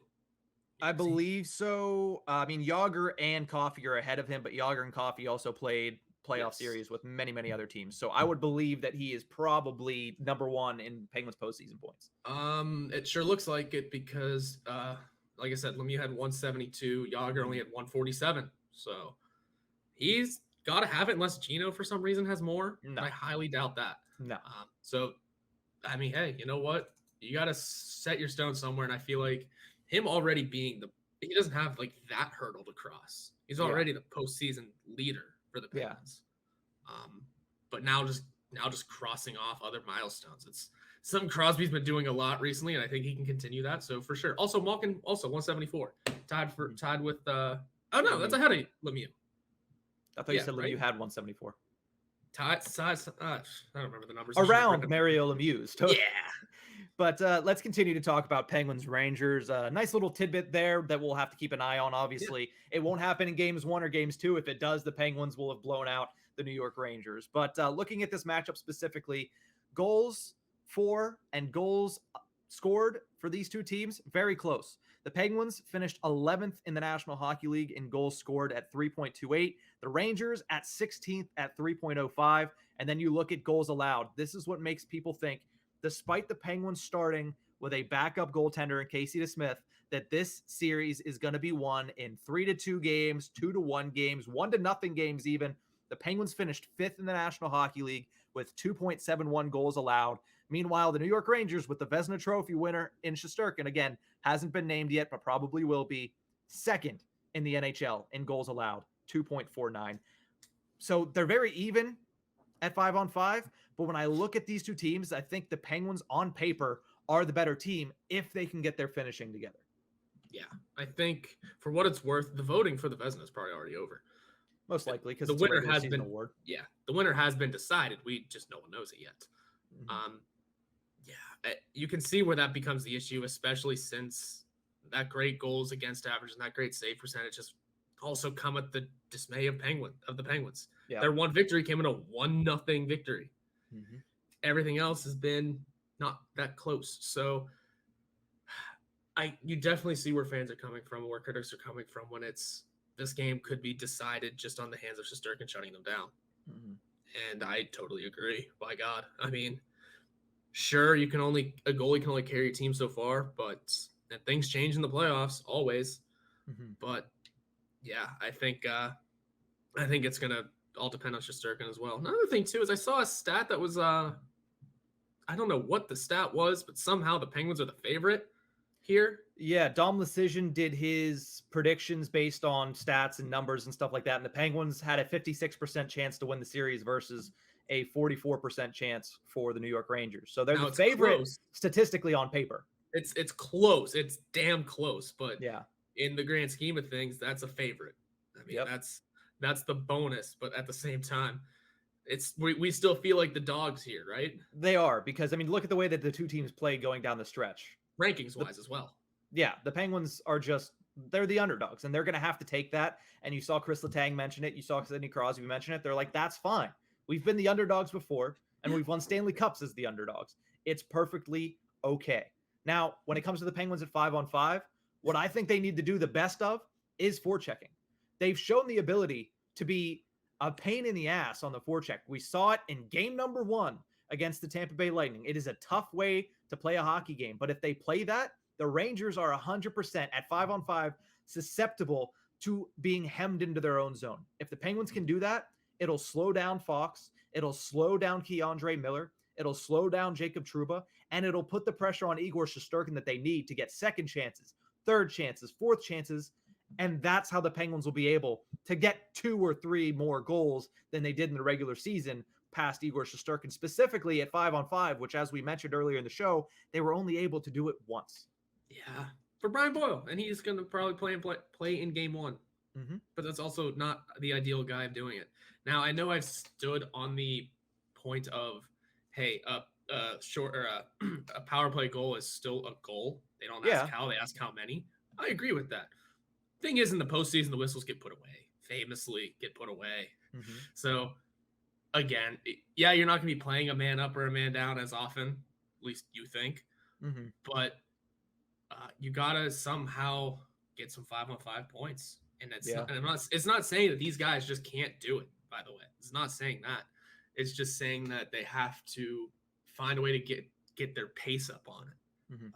I believe so. I mean, Jagr and Coffey are ahead of him, but Jagr and Coffey also played playoff series with many, many other teams. So I would believe that he is probably number 1 in Penguins postseason points. It sure looks like it because, like I said, Lemieux had 172. Jagr only had 147. So he's got to have it unless Gino for some reason has more. No. I highly doubt that. No. So, I mean, hey, you know what? You got to set your stone somewhere. And I feel like him already being he doesn't have that hurdle to cross. He's already the postseason leader for the Penguins. But now just crossing off other milestones. It's something Crosby's been doing a lot recently, and I think he can continue that. So for sure. Also, Malkin also 174, tied with. Oh no, that's ahead of Lemieux. I thought you said Lemieux had 174. I don't remember the numbers. Around Mario Lemieux's. Yeah. But let's continue to talk about Penguins Rangers. Nice little tidbit there that we'll have to keep an eye on. Obviously, it won't happen in games 1 or games 2. If it does, the Penguins will have blown out the New York Rangers. But looking at this matchup specifically, goals for and goals scored for these two teams, very close. The Penguins finished 11th in the National Hockey League in goals scored at 3.28. The Rangers at 16th at 3.05. And then you look at goals allowed. This is what makes people think, despite the Penguins starting with a backup goaltender in Casey DeSmith, that this series is going to be won in 3-2 games, 2-1 games, 1-0 games even. The Penguins finished 5th in the National Hockey League with 2.71 goals allowed. Meanwhile, the New York Rangers, with the Vezina Trophy winner in Shesterkin, again, hasn't been named yet, but probably will be, 2nd in the NHL in goals allowed, 2.49. So they're very even at 5-on-5. But when I look at these two teams, I think the Penguins on paper are the better team if they can get their finishing together. Yeah, I think for what it's worth, the voting for the Vezina is probably already over. Most likely, because the winner has been award. Yeah, the winner has been decided. We just no one knows it yet. Mm-hmm. Yeah, you can see where that becomes the issue, especially since that great goals against average and that great save percentage has also come at the dismay of the Penguins. Yeah. Their one victory came in a 1-0 victory. Mm-hmm. Everything else has been not that close. So you definitely see where fans are coming from, where critics are coming from when this game could be decided just on the hands of Shesterkin shutting them down. Mm-hmm. And I totally agree. By God. I mean, sure, a goalie can only carry a team so far, but things change in the playoffs always. Mm-hmm. But yeah, I think it's gonna all depend on Shesterkin as well. Another thing too is I saw a stat that was I don't know what the stat was, but somehow the Penguins are the favorite here. Yeah, Dom Lecision did his predictions based on stats and numbers and stuff like that, and the Penguins had a 56% chance to win the series versus a 44% chance for the New York Rangers. So they're the favorite statistically on paper. It's close. It's damn close, but yeah, in the grand scheme of things, that's a favorite. I mean, that's the bonus, but at the same time, we still feel like the dogs here, right? They are, because I mean, look at the way that the two teams play going down the stretch. Rankings wise as well. Yeah, the Penguins are they're the underdogs, and they're going to have to take that. And you saw Chris Letang mention it. You saw Sidney Crosby mention it. They're like, that's fine. We've been the underdogs before, and we've won Stanley Cups as the underdogs. It's perfectly okay. Now, when it comes to the Penguins at 5-on-5, what I think they need to do the best of is forechecking. They've shown the ability to be a pain in the ass on the forecheck. We saw it in game number 1 against the Tampa Bay Lightning. It is a tough way to play a hockey game, but if they play that, the Rangers are 100% at 5-on-5 susceptible to being hemmed into their own zone. If the Penguins can do that, it'll slow down Fox, it'll slow down Keandre Miller, it'll slow down Jacob Trouba, and it'll put the pressure on Igor Shesterkin that they need to get second chances, third chances, fourth chances, and that's how the Penguins will be able to get 2 or 3 more goals than they did in the regular season past Igor Shesterkin, specifically at 5-on-5, which, as we mentioned earlier in the show, they were only able to do it once. Yeah, for Brian Boyle, and he's going to probably play in game 1. Mm-hmm. But that's also not the ideal guy of doing it. Now, I know I've stood on the point of, hey, a power play goal is still a goal. They don't ask how, they ask how many. I agree with that. Thing is, in the postseason, the whistles get put away. Famously get put away. Mm-hmm. So, again, yeah, you're not going to be playing a man up or a man down as often, at least you think. Mm-hmm. But you got to somehow get some 5-on-5 points. And it's not saying that these guys just can't do it, by the way. It's not saying that. It's just saying that they have to find a way to get their pace up on it, mm-hmm.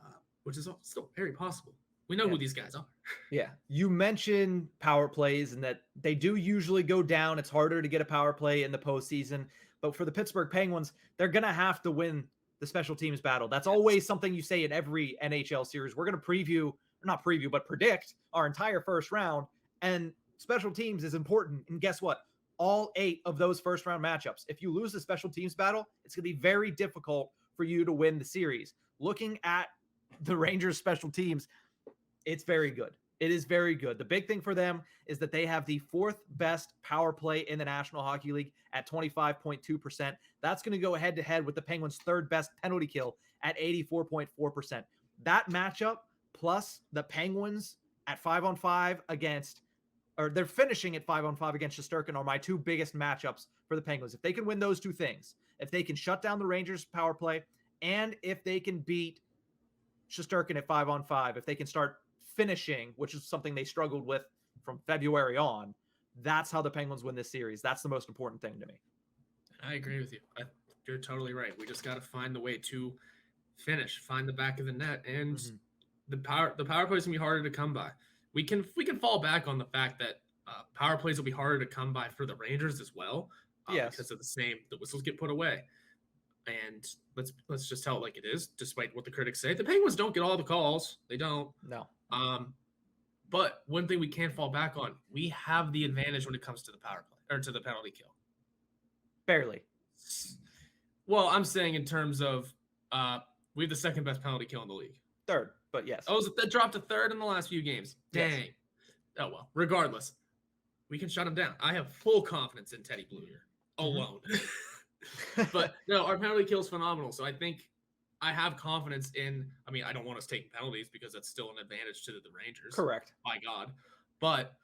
Which is still very possible. We know who these guys are. Yeah. You mentioned power plays and that they do usually go down. It's harder to get a power play in the postseason. But for the Pittsburgh Penguins, they're going to have to win the special teams battle. That's always something you say in every NHL series. We're going to predict our entire first round. And special teams is important. And guess what? All 8 of those first round matchups. If you lose the special teams battle, it's going to be very difficult for you to win the series. Looking at the Rangers special teams, it's very good. It is very good. The big thing for them is that they have the 4th best power play in the National Hockey League at 25.2%. That's going to go head to head with the Penguins' 3rd best penalty kill at 84.4%. That matchup plus the Penguins at 5-on-5 they're finishing at 5-on-5 against Shesterkin are my 2 biggest matchups for the Penguins. If they can win those 2 things, if they can shut down the Rangers power play, and if they can beat Shesterkin at 5-on-5, if they can start finishing, which is something they struggled with from February on, that's how the Penguins win this series. That's the most important thing to me. I agree with you. You're totally right. We just got to find the way to finish, find the back of the net, and the power plays can be harder to come by. We can fall back on the fact that power plays will be harder to come by for the Rangers as well, because of the whistles get put away. And let's just tell it like it is, despite what the critics say. The Penguins don't get all the calls. They don't. No. But one thing we can't fall back on, we have the advantage when it comes to the power play or to the penalty kill. Barely. Well, I'm saying in terms of we have the 2nd best penalty kill in the league. 3rd, but yes. Oh, that dropped to 3rd in the last few games. Dang. Yes. Oh, well, regardless, we can shut him down. I have full confidence in Teddy Blue here alone. But no, our penalty kill is phenomenal. So I think I have confidence in. I mean, I don't want us taking penalties because that's still an advantage to the Rangers. Correct. By God, but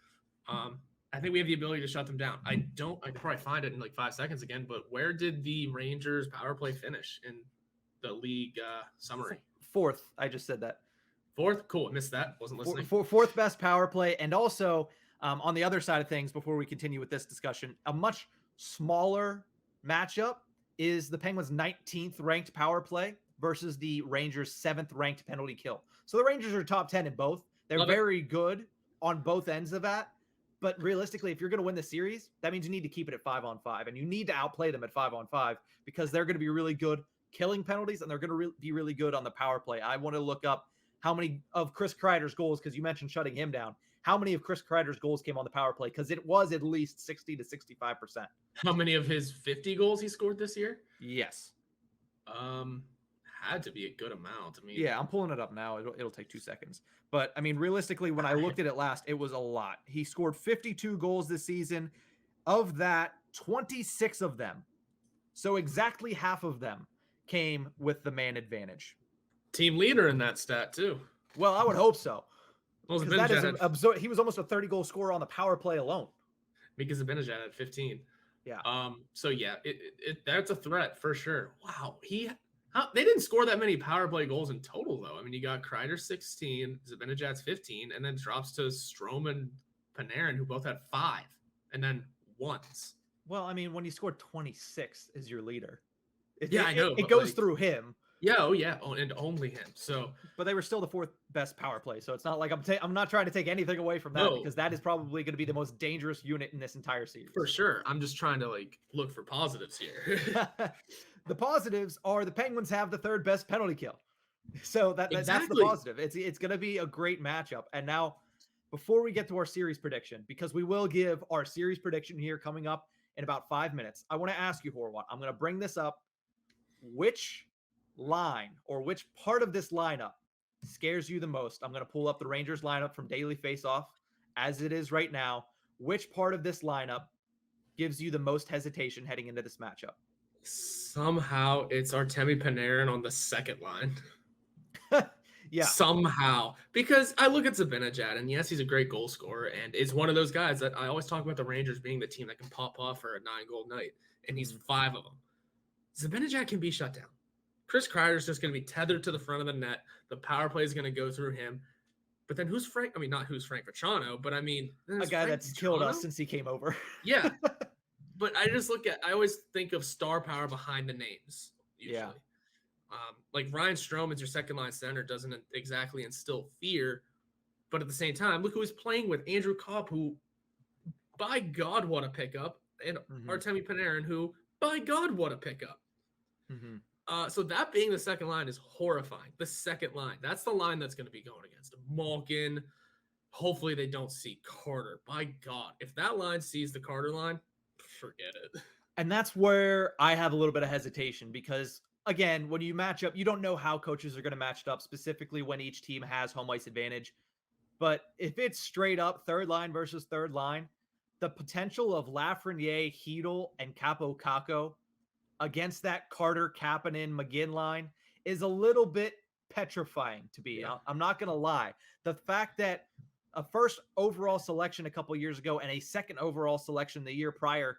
I think we have the ability to shut them down. I could probably find it in like 5 seconds again. But where did the Rangers power play finish in the league summary? Fourth. I just said that. Fourth? Cool. I missed that. Wasn't listening. Fourth best power play. And also, on the other side of things, before we continue with this discussion, a much smaller matchup is the Penguins' 19th ranked power play versus the Rangers' 7th ranked penalty kill. So the Rangers are top 10 in both. They're very good on both ends of that. But realistically, if you're going to win the series, that means you need to keep it at 5-on-5, and you need to outplay them at 5-on-5 because they're going to be really good killing penalties, and they're going to be really good on the power play. I want to look up how many of Chris Kreider's goals, because you mentioned shutting him down. How many of Chris Kreider's goals came on the power play? Because it was at least 60 to 65%. How many of his 50 goals he scored this year? Yes. Had to be a good amount. I mean, yeah, I'm pulling it up now. It'll take 2 seconds. But I mean, realistically, when I looked at it last, it was a lot. He scored 52 goals this season. Of that, 26 of them, so exactly half of them, came with the man advantage. Team leader in that stat too. Well, I would hope so. That is he was almost a 30-goal scorer on the power play alone. Mika Zibanejad at 15. Yeah. So yeah, that's a threat for sure. Wow. They didn't score that many power play goals in total though. I mean, you got Kreider 16, Zibanejad's 15, and then drops to Strome and Panarin, who both had 5, and then once. Well, I mean, when you scored 26 as your leader, I know it goes through him. Yeah, and only him. So, but they were still the 4th best power play. So it's not like I'm not trying to take anything away from that because that is probably going to be the most dangerous unit in this entire series. For sure. I'm just trying to look for positives here. The positives are the Penguins have the 3rd best penalty kill. So that's the positive. It's going to be a great matchup. And now, before we get to our series prediction, because we will give our series prediction here coming up in about 5 minutes, I want to ask you, Horwat, I'm going to bring this up. Which line or which part of this lineup scares you the most? I'm going to pull up the Rangers lineup from Daily Faceoff as it is right now. Which part of this lineup gives you the most hesitation heading into this matchup? Somehow it's Artemi Panarin on the second line. Yeah. Somehow. Because I look at Zibanejad, and yes, he's a great goal scorer, and is one of those guys that I always talk about the Rangers being the team that can pop off for a 9-goal night, and he's 5 of them. Zibanejad can be shut down. Chris Kreider's just going to be tethered to the front of the net. The power play is going to go through him. But then who's Frank? I mean, not who's Frank Vatrano, but I mean, a guy that's killed us since he came over. Yeah. But I always think of star power behind the names, usually. Yeah. Like Ryan Strome as your second line center doesn't exactly instill fear. But at the same time, look who he's playing with. Andrew Copp, who, by God, what a pickup. And Artemi Panarin, who, by God, what a pickup. So that being the second line is horrifying. The second line, that's the line that's going to be going against Malkin. Hopefully they don't see Carter. By God, if that line sees the Carter line, forget it. And that's where I have a little bit of hesitation because, again, when you match up, you don't know how coaches are going to match it up, specifically when each team has home ice advantage. But if it's straight up third line versus third line, the potential of Lafreniere, Hedl, and Capo Caco against that Carter, Kapanen, McGinn line is a little bit petrifying to be. Yeah. I'm not going to lie. The fact that a first overall selection a couple years ago and a second overall selection the year prior,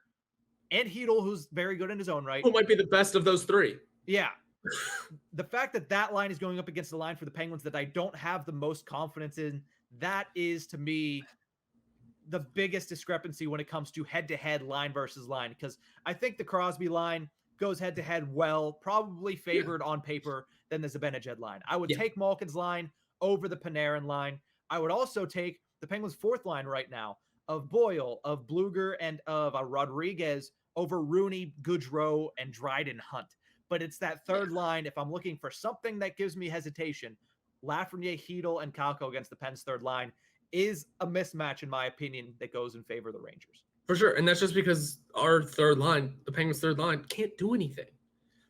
and Hedl, who's very good in his own right. Who might be the best of those 3. Yeah. The fact that that line is going up against the line for the Penguins that I don't have the most confidence in, that is, to me, the biggest discrepancy when it comes to head-to-head line versus line, because I think the Crosby line goes head-to-head well, probably favored on paper than the Zibanejad line. I would take Malkin's line over the Panarin line. I would also take the Penguins' 4th line right now of Boyle, of Bluger, and of Rodriguez over Rooney, Goudreau, and Dryden Hunt. But it's that third line, if I'm looking for something that gives me hesitation, Lafreniere, Hedl, and Calco against the Pens' third line is a mismatch, in my opinion, that goes in favor of the Rangers. For sure. And that's just because our third line, the Penguins' third line, can't do anything.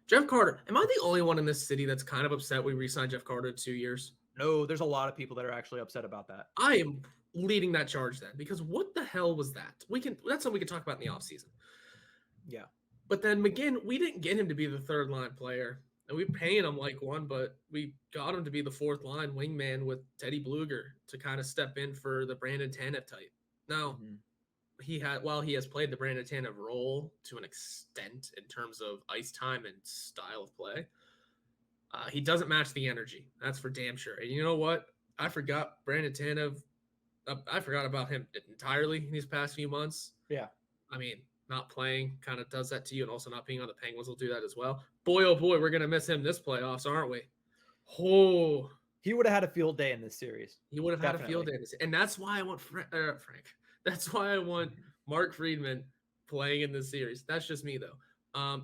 Jeff Carter, am I the only one in this city that's kind of upset we re-signed Jeff Carter 2 years? No, there's a lot of people that are actually upset about that. I am leading that charge then, because what the hell was that? That's something we can talk about in the offseason. Yeah. But then McGinn, we didn't get him to be the third line player. And we're paying him like one, but we got him to be the fourth line wingman with Teddy Bluger to kind of step in for the Brandon Tanev type. Now, he has played the Brandon Tanev role to an extent in terms of ice time and style of play. He doesn't match the energy. That's for damn sure. And you know what? I forgot Brandon Tanev. I forgot about him entirely in these past few months. Yeah. I mean, not playing kind of does that to you, and also not being on the Penguins will do that as well. Boy, oh boy, we're going to miss him this playoffs, aren't we? Oh. He would have had a field day in this series. He would have had a field day in this. And that's why I want Frank. That's why I want Mark Friedman playing in this series. That's just me, though.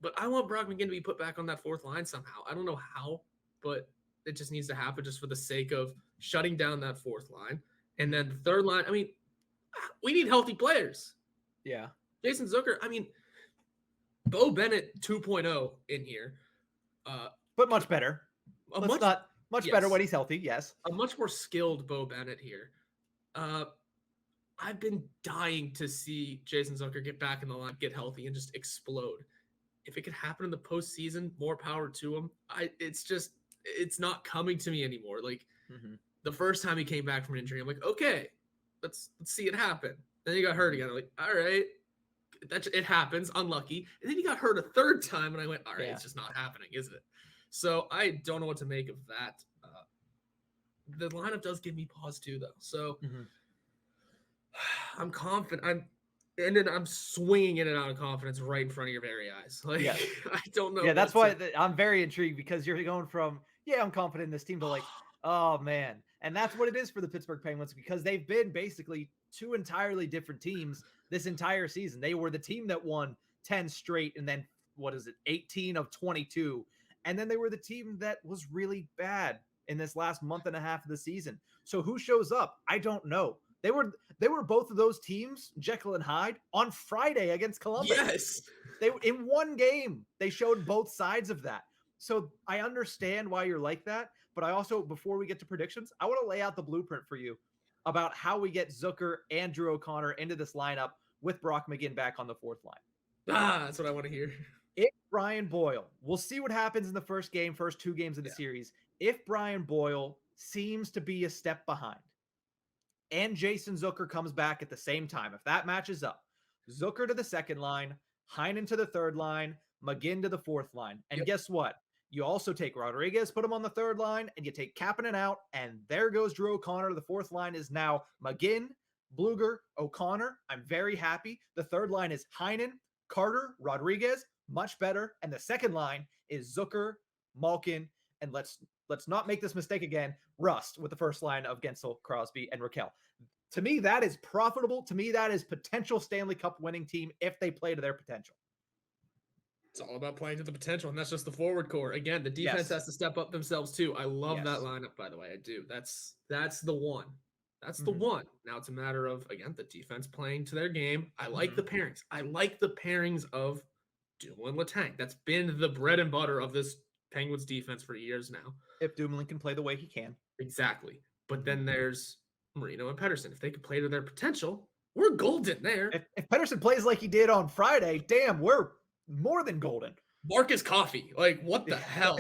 But I want Brock McGinn to be put back on that fourth line somehow. I don't know how, but it just needs to happen just for the sake of shutting down that fourth line. And then the third line, I mean, we need healthy players. Yeah. Jason Zucker, I mean, Bo Bennett 2.0 in here. But much better. Much better when he's healthy, yes. A much more skilled Bo Bennett here. I've been dying to see Jason Zucker get back in the line, get healthy, and just explode. If it could happen in the postseason, more power to him. It's not coming to me anymore. Like the first time he came back from an injury, I'm like, okay, let's see it happen. Then he got hurt again. I'm like, all right, it happens. Unlucky. And then he got hurt a third time, and I went, all right, It's just not happening, isn't it? So I don't know what to make of that. The lineup does give me pause too, though. So I'm confident. I'm swinging in and out of confidence right in front of your very eyes. Like, I don't know. Yeah, that's why I'm very intrigued, because you're going from, I'm confident in this team to like, oh, man. And that's what it is for the Pittsburgh Penguins, because they've been basically two entirely different teams this entire season. They were the team that won 10 straight and then, 18 of 22. And then they were the team that was really bad in this last month and a half of the season. So who shows up? I don't know. They were both of those teams, Jekyll and Hyde, on Friday against Columbus. Yes. They in one game, they showed both sides of that. So I understand why you're like that, but I also, before we get to predictions, I want to lay out the blueprint for you about how we get Zucker and Drew O'Connor into this lineup with Brock McGinn back on the fourth line. That's what I want to hear. If Brian Boyle, we'll see what happens in the first two games of the series. If Brian Boyle seems to be a step behind and Jason Zucker comes back at the same time, if that matches up, Zucker to the second line, Heinen to the third line, McGinn to the fourth line. And guess what? You also take Rodriguez, put him on the third line, and you take Kapanen out, and there goes Drew O'Connor. The fourth line is now McGinn, Bluger, O'Connor. I'm very happy. The third line is Heinen, Carter, Rodriguez. Much better. And the second line is Zucker, Malkin, and let's not make this mistake again, Rust with the first line of Gensel, Crosby, and Raquel. To me, that is profitable. To me, that is potential Stanley Cup winning team if they play to their potential. It's all about playing to the potential, and that's just the forward core. Again, the defense has to step up themselves too. I love that lineup, by the way. I do. That's the one. That's the one. Now it's a matter of, again, the defense playing to their game. I like the pairings. I like the pairings of Dumoulin Letang. That's been the bread and butter of this Penguins defense for years now. If Dumoulin can play the way he can. Exactly. But then there's Marino and Pettersson. If they could play to their potential, we're golden there. If Pettersson plays like he did on Friday, damn, we're more than golden. Marcus Coffey. Like, what the hell?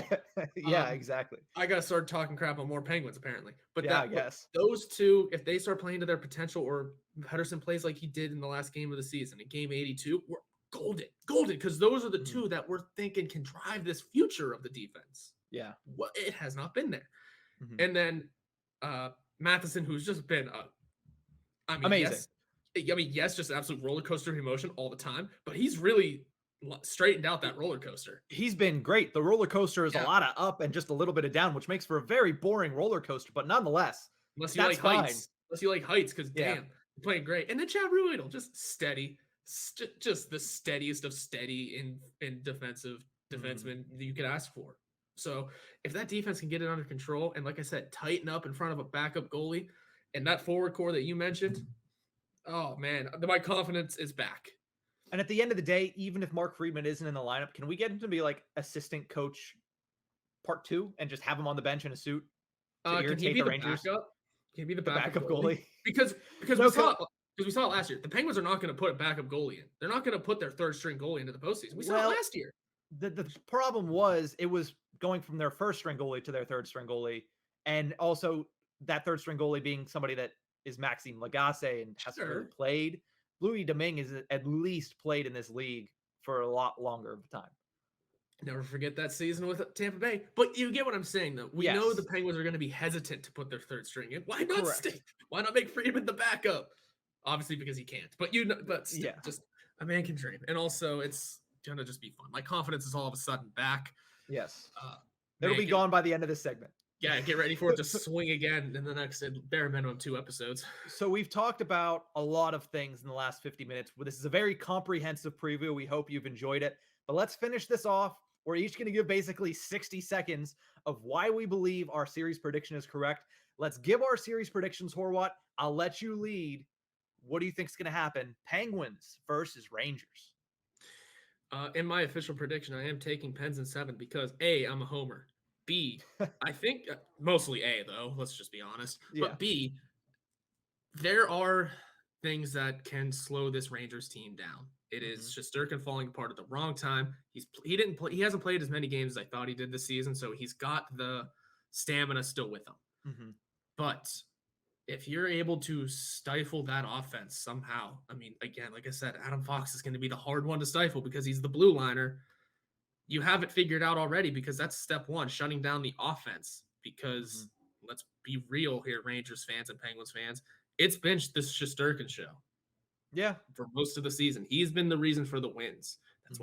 Exactly. I got to start talking crap on more Penguins, apparently. But I guess. Those two, if they start playing to their potential, or Pettersson plays like he did in the last game of the season, in game 82, we're golden, because those are the two that we're thinking can drive this future of the defense. Yeah. Well, it has not been there. And then Matheson, who's just been amazing. Yes, just an absolute roller coaster of emotion all the time, but he's really straightened out that roller coaster. He's been great. The roller coaster is a lot of up and just a little bit of down, which makes for a very boring roller coaster, but nonetheless, unless you like heights, because damn, you're playing great. And then Chad Ruhwedel, just steady. Just the steadiest of steady in defensemen you could ask for. So if that defense can get it under control and, like I said, tighten up in front of a backup goalie and that forward core that you mentioned, oh man, my confidence is back. And at the end of the day, even if Mark Friedman isn't in the lineup, can we get him to be like assistant coach part 2 and just have him on the bench in a suit to irritate the Rangers? Backup? Can he be the backup goalie? Because we saw it last year. The Penguins are not going to put a backup goalie in. They're not going to put their third string goalie into the postseason. We saw it last year. The problem was it was going from their first string goalie to their third string goalie, and also that third string goalie being somebody that is Maxime Lagacé and hasn't really Sure. played. Louis Domingue is at least played in this league for a lot longer of time. Never forget that season with Tampa Bay. But you get what I'm saying, though. We know the Yes. Penguins are going to be hesitant to put their third string in. Why not Correct. Why not make Friedman the backup? Obviously, because he can't. But still, Yeah. just a man can dream. And also, it's gonna just be fun. My confidence is all of a sudden back. Yes. Uh, It'll be gone by the end of this segment. Yeah, get ready for it to swing again in the next bare minimum 2 episodes. So we've talked about a lot of things in the last 50 minutes. This is a very comprehensive preview. We hope you've enjoyed it. But let's finish this off. We're each going to give basically 60 seconds of why we believe our series prediction is correct. Let's give our series predictions, Horwat. I'll let you lead. What do you think is going to happen? Penguins versus Rangers. In my official prediction, I am taking Pens in 7 because A, I'm a homer. B, I think mostly A though. Let's just be honest. Yeah. But B, there are things that can slow this Rangers team down. It is Shesterkin falling apart at the wrong time. He hasn't played as many games as I thought he did this season, so he's got the stamina still with him. But if you're able to stifle that offense somehow, I mean, again, like I said, Adam Fox is going to be the hard one to stifle because he's the blue liner. You have it figured out already because that's step one, shutting down the offense. Because let's be real here, Rangers fans and Penguins fans, it's been this Shesterkin show. Yeah, for most of the season, he's been the reason for the wins. That's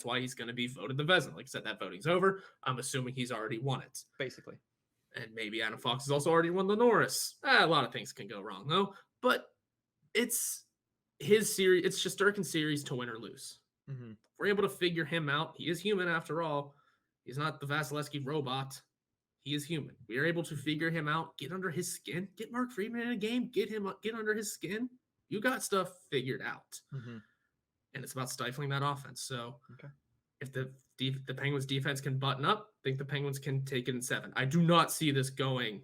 why he's going to be voted the Vezina. Like I said, that voting's over. I'm assuming he's already won it, basically. And maybe Adam Fox has also already won the Norris. A lot of things can go wrong though, but it's his series. It's Shesterkin's series to win or lose. If we're able to figure him out, he is human after all. He's not the Vasilevsky robot. He is human. We are able to figure him out, get under his skin, get Mark Friedman in a game, get under his skin. You got stuff figured out. And it's about stifling that offense. So if the Penguins defense can button up, I think the Penguins can take it in 7. I do not see this going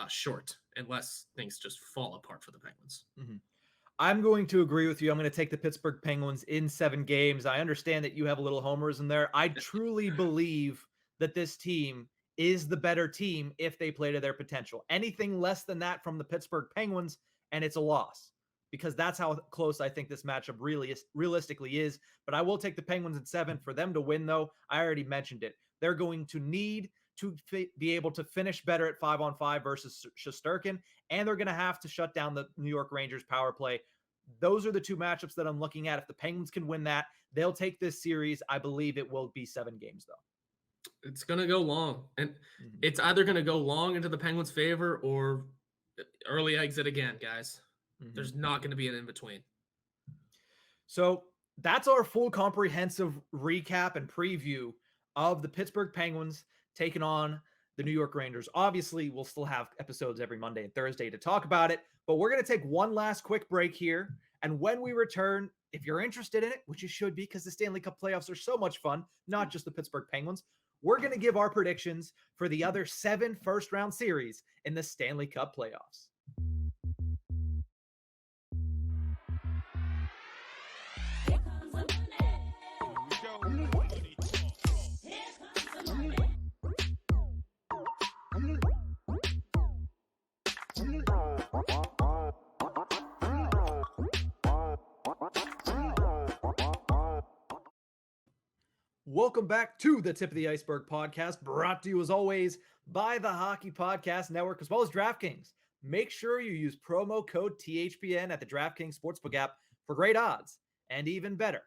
short unless things just fall apart for the Penguins. I'm going to agree with you. I'm going to take the Pittsburgh Penguins in 7 games. I understand that you have a little homers in there. I truly believe that this team is the better team if they play to their potential. Anything less than that from the Pittsburgh Penguins, and it's a loss, because that's how close I think this matchup really realistically is. But I will take the Penguins in 7. For them to win, though, I already mentioned it. They're going to need to be able to finish better at 5-on-5 versus Shesterkin, and they're going to have to shut down the New York Rangers power play. Those are the 2 matchups that I'm looking at. If the Penguins can win that, they'll take this series. I believe it will be 7 games, though. It's going to go long, and it's either going to go long into the Penguins' favor or early exit again, guys. There's not going to be an in-between. So that's our full comprehensive recap and preview of the Pittsburgh Penguins taking on the New York Rangers. Obviously, we'll still have episodes every Monday and Thursday to talk about it, but we're going to take one last quick break here. And when we return, if you're interested in it, which you should be because the Stanley Cup playoffs are so much fun, not just the Pittsburgh Penguins, we're going to give our predictions for the other 7 first-round series in the Stanley Cup playoffs. Welcome back to the Tip of the Ice-Burgh podcast, brought to you as always by the Hockey Podcast Network, as well as DraftKings. Make sure you use promo code THPN at the DraftKings Sportsbook app for great odds and even better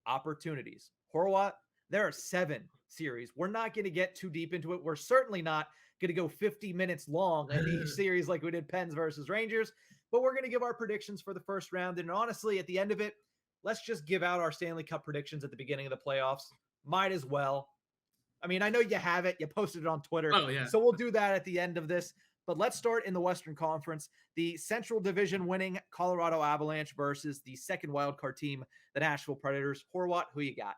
opportunities. Horwat, there are 7 series. We're not going to get too deep into it. We're certainly not going to go 50 minutes long in each series like we did Pens versus Rangers, but we're going to give our predictions for the first round. And honestly, at the end of it, let's just give out our Stanley Cup predictions at the beginning of the playoffs. Might as well. I mean, I know you have it. You posted it on Twitter. Oh, yeah. So we'll do that at the end of this. But let's start in the Western Conference. The Central Division winning Colorado Avalanche versus the second wildcard team, the Nashville Predators. Horwat, who you got?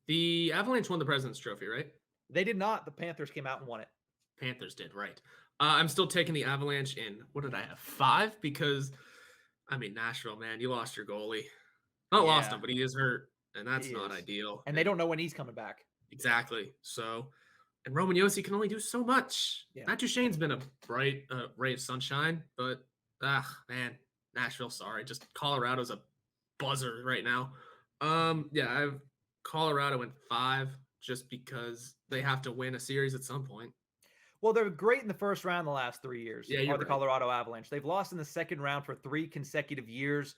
The Avalanche won the President's Trophy, right? They did not. The Panthers came out and won it. Panthers did, right. I'm still taking the Avalanche in, what did I have, 5? Because, I mean, Nashville, man, you lost your goalie. Not lost him, but he is hurt. and that's He not is. ideal. And they don't know when he's coming back. Exactly. So, and Roman Yossi can only do so much. Yeah. Matt Duchene's been a bright ray of sunshine, but man, Nashville, sorry. Just Colorado's a buzzer right now. Yeah, I have Colorado in 5 just because they have to win a series at some point. Well, they're great in the first round the last 3 years. Yeah, you're The right. Colorado Avalanche. They've lost in the second round for 3 consecutive years.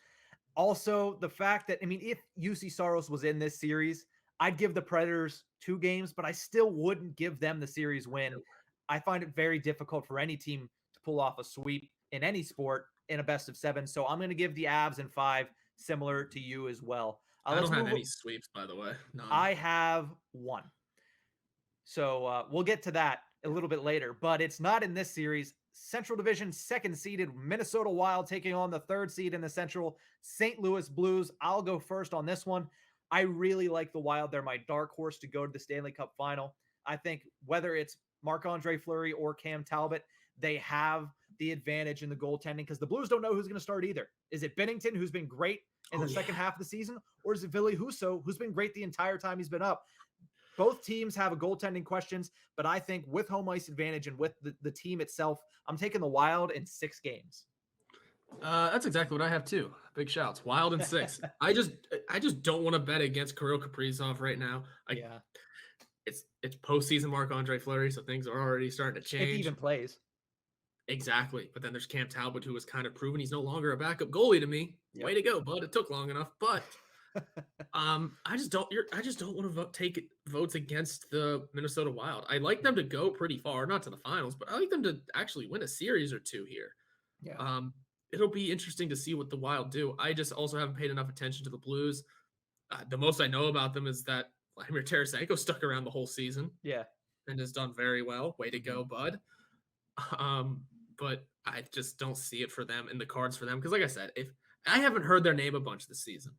Also, the fact that, I mean, if UC Saros was in this series, I'd give the Predators 2 games, but I still wouldn't give them the series win. I find it very difficult for any team to pull off a sweep in any sport in a best of 7. So I'm going to give the Avs in 5, similar to you as well. I don't have any sweeps, by the way. None. I have 1. So we'll get to that a little bit later, but it's not in this series. Central Division 2nd seeded Minnesota Wild taking on the 3rd seed in the Central, St. Louis Blues. I'll go first on this one. I really like the Wild. They're my dark horse to go to the Stanley Cup final. I think whether it's Marc-Andre Fleury or Cam Talbot, they have the advantage in the goaltending because the Blues don't know who's going to start either. Is it Binnington, who's been great in the second half of the season, or is it Ville Husso, who's been great the entire time he's been up? Both teams have a goaltending questions, but I think with home ice advantage and with the team itself, I'm taking the Wild in 6 games. That's exactly what I have too. Big shouts. Wild in 6. I just don't want to bet against Kirill Kaprizov right now. It's postseason Marc-Andre Fleury, so things are already starting to change. If he even plays. Exactly. But then there's Cam Talbot, who has kind of proven he's no longer a backup goalie to me. Yep. Way to go, bud. It took long enough, but I just don't want to take votes against the Minnesota Wild. I like them to go pretty far, not to the finals, but I like them to actually win a series or 2 here. Yeah. It'll be interesting to see what the Wild do. I just also haven't paid enough attention to the Blues. The most I know about them is that Vladimir Tarasenko stuck around the whole season. Yeah. And has done very well. Way to go, bud. But I just don't see it for them in the cards for them. Because like I said, if I haven't heard their name a bunch this season.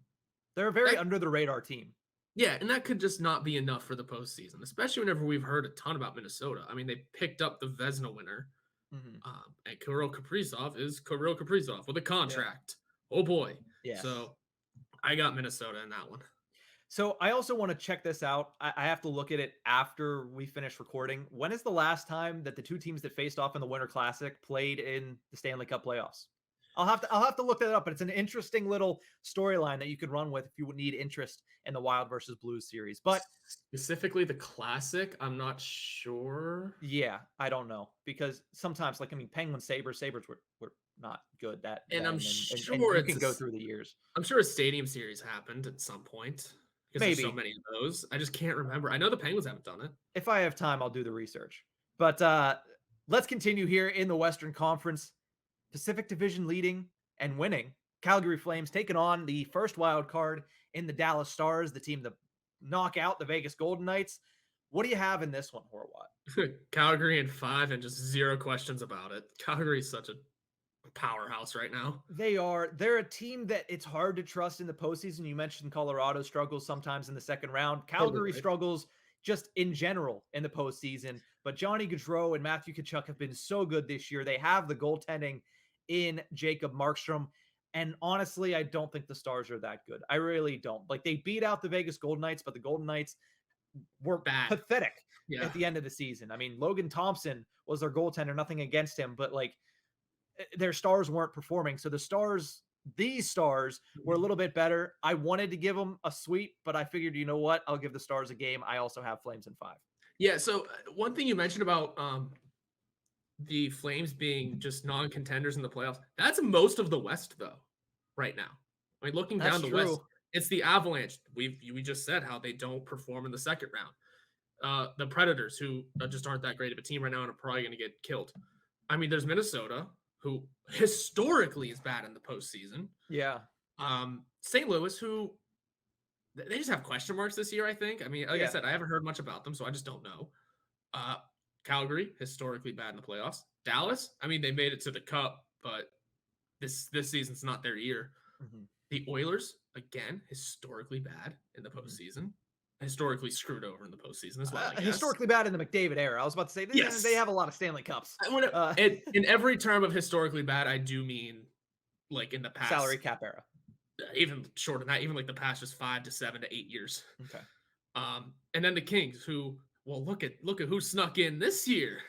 They're a very under the radar team. Yeah, and that could just not be enough for the postseason, especially whenever we've heard a ton about Minnesota. I mean, they picked up the Vezina winner. And Kirill Kaprizov is Kirill Kaprizov with a contract. Yeah. Oh boy. Yeah. So I got Minnesota in that one. So I also want to check this out. I have to look at it after we finish recording. When is the last time that the 2 teams that faced off in the Winter Classic played in the Stanley Cup playoffs? I'll have to look that up, but it's an interesting little storyline that you could run with if you would need interest in the Wild versus Blues series. But specifically the Classic, I'm not sure. Yeah, I don't know because sometimes, Penguins, Sabres were not good that. And I'm sure and you can go through the years. I'm sure a stadium series happened at some point because there's so many of those. I just can't remember. I know the Penguins haven't done it. If I have time, I'll do the research. But let's continue here in the Western Conference. Pacific Division leading and winning. Calgary Flames taking on the first wild card in the Dallas Stars, the team that knock out the Vegas Golden Knights. What do you have in this one, Horwat? Calgary in 5 and just 0 questions about it. Calgary is such a powerhouse right now. They're a team that it's hard to trust in the postseason. You mentioned Colorado struggles sometimes in the second round. Calgary struggles just in general in the postseason. But Johnny Gaudreau and Matthew Tkachuk have been so good this year. They have the goaltending in Jacob Markstrom. And honestly, I don't think the Stars are that good. I really don't. They beat out the Vegas Golden Knights, but the Golden Knights were pathetic at the end of the season. I mean, Logan Thompson was their goaltender, nothing against him, but their stars weren't performing. So these stars were a little bit better. I wanted to give them a sweep, but I figured, you know what? I'll give the Stars a game. I also have Flames in 5. Yeah. So one thing you mentioned about the Flames being just non-contenders in the playoffs, that's most of the West though, right now. I mean, looking down the West, it's the Avalanche. We just said how they don't perform in the second round. The Predators, who just aren't that great of a team right now and are probably going to get killed. I mean, there's Minnesota, who historically is bad in the postseason. Yeah. St. Louis, who they just have question marks this year, I think. I mean, like I said, I haven't heard much about them, so I just don't know. Calgary, historically bad in the playoffs. Dallas, I mean, they made it to the Cup, but this season's not their year. The Oilers, again, historically bad in the postseason. Historically screwed over in the postseason as well. Historically bad in the McDavid era. I was about to say, they have a lot of Stanley Cups. In every term of historically bad, I do mean in the past. Salary cap era. even shorter than that, even like the past just 5 to 7 to 8 years. Okay. And then the Kings, who, well, look at who snuck in this year.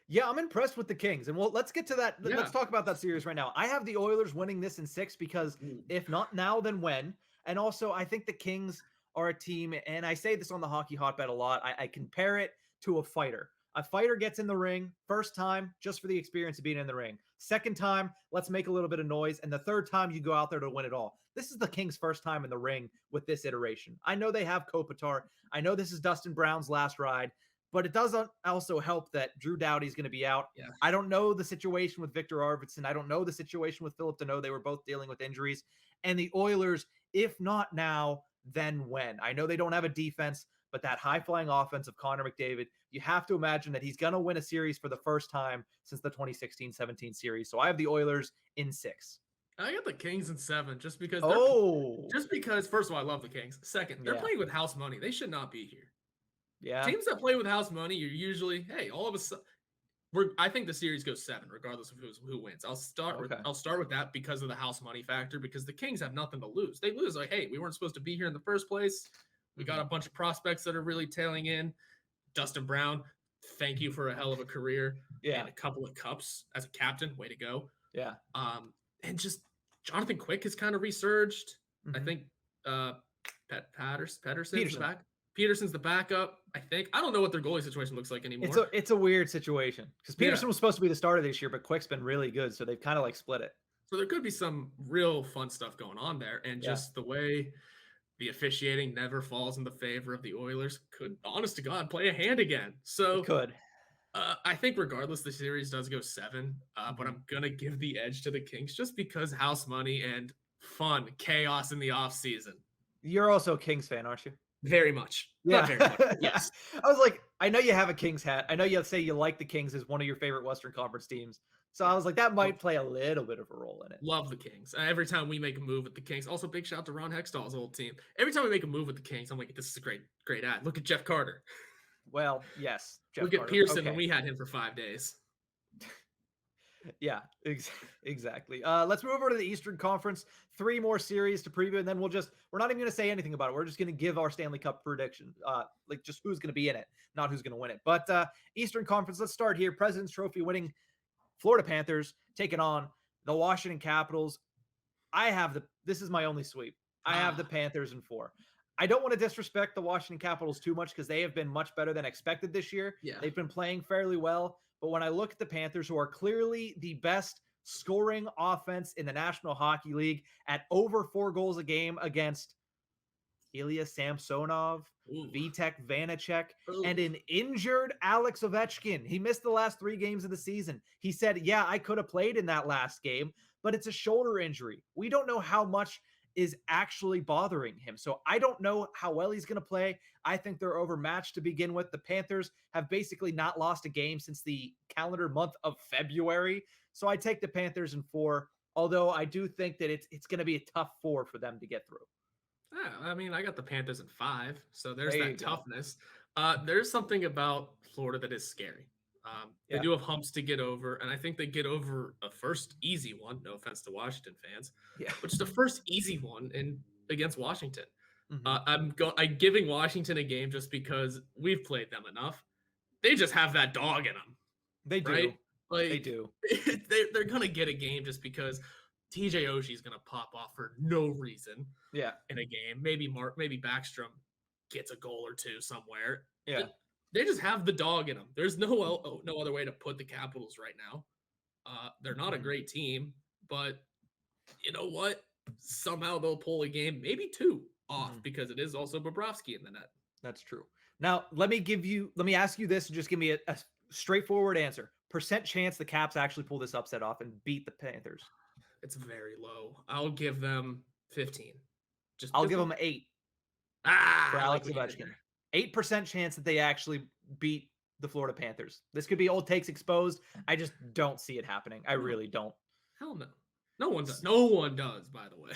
Yeah, I'm impressed with the Kings. And let's get to that. Yeah. Let's talk about that series right now. I have the Oilers winning this in 6 because if not now, then when? And also, I think the Kings are a team, and I say this on the Hockey Hotbed a lot. I compare it to a fighter. A fighter gets in the ring first time just for the experience of being in the ring. Second time, let's make a little bit of noise. And the third time, you go out there to win it all. This is the Kings' first time in the ring with this iteration. I know they have Kopitar. I know this is Dustin Brown's last ride. But it does also help that Drew Doughty is going to be out. Yeah. I don't know the situation with Victor Arvidsson. I don't know the situation with Philip Deneau. They were both dealing with injuries. And the Oilers, if not now, then when? I know they don't have a defense, but that high-flying offense of Connor McDavid, you have to imagine that he's going to win a series for the first time since the 2016-17 series. So I have the Oilers in 6. I got the Kings in 7 just because. First of all, I love the Kings. Second, they're playing with house money. They should not be here. Yeah. Teams that play with house money, you're usually, hey, all of a sudden, I think the series goes 7, regardless of who wins. I'll start with that because of the house money factor, because the Kings have nothing to lose. They lose like, hey, we weren't supposed to be here in the first place. We got a bunch of prospects that are really tailing in. Dustin Brown, thank you for a hell of a career. Yeah. And a couple of cups as a captain. Way to go. Yeah. And just Jonathan Quick has kind of resurged. Mm-hmm. I think Peterson's back. Peterson's the backup, I think. I don't know what their goalie situation looks like anymore. It's a weird situation because Peterson was supposed to be the starter this year, but Quick's been really good, so they've kind of like split it. So there could be some real fun stuff going on there, and just the way the officiating never falls in the favor of the Oilers could, honest to God, play a hand again. So it could. I think regardless, the series does go 7, but I'm gonna give the edge to the Kings just because house money and fun chaos in the off season. You're also a Kings fan, aren't you? Very much. Yeah. Not very much. Yes. I was like, I know you have a Kings hat. I know you say you like the Kings as one of your favorite Western Conference teams. So I was like, that might play a little bit of a role in it. Love the Kings. Every time we make a move with the Kings, also big shout out to Ron Hextall's old team. Every time we make a move with the Kings, I'm like, this is a great ad. Look at Jeff Carter. Well, yes. Look at Pearson when we had him for 5 days. Yeah, exactly. Let's move over to the Eastern Conference. 3 more series to preview, and then we're not even going to say anything about it. We're just going to give our Stanley Cup prediction, like just who's going to be in it, not who's going to win it. But Eastern Conference, let's start here. President's Trophy winning Florida Panthers taking on the Washington Capitals. This is my only sweep. I have the Panthers in 4. I don't want to disrespect the Washington Capitals too much because they have been much better than expected this year. Yeah. They've been playing fairly well. But when I look at the Panthers, who are clearly the best scoring offense in the National Hockey League at over 4 goals a game against Ilya Samsonov, Vitek Vanacek, and an injured Alex Ovechkin. He missed the last 3 games of the season. He said, yeah, I could have played in that last game, but it's a shoulder injury. We don't know how much is actually bothering him. So I don't know how well he's going to play. I think they're overmatched to begin with. The Panthers have basically not lost a game since the calendar month of February. So I take the Panthers in 4, although I do think that it's going to be a tough 4 for them to get through. I mean, I got the Panthers in 5, so there's that toughness. There's something about Florida that is scary. They do have humps to get over, and I think they get over a first easy one. No offense to Washington fans, but just the first easy one against Washington. Mm-hmm. I'm giving Washington a game just because we've played them enough. They just have that dog in them. They do. Right? Like, they do. They're gonna get a game just because TJ Oshie's gonna pop off for no reason. Yeah. In a game, maybe Backstrom gets a goal or 2 somewhere. Yeah. They just have the dog in them. There's no other way to put the Capitals right now. They're not a great team, but you know what? Somehow they'll pull a game, maybe 2 off because it is also Bobrovsky in the net. That's true. Now, let me ask you this and just give me a straightforward answer. Percent chance the Caps actually pull this upset off and beat the Panthers? It's very low. I'll give them 15. I'll give them 8 for Alex Ovechkin. 8% chance that they actually beat the Florida Panthers. This could be old takes exposed. I just don't see it happening. I really don't. Hell no. No one does. No one does, by the way.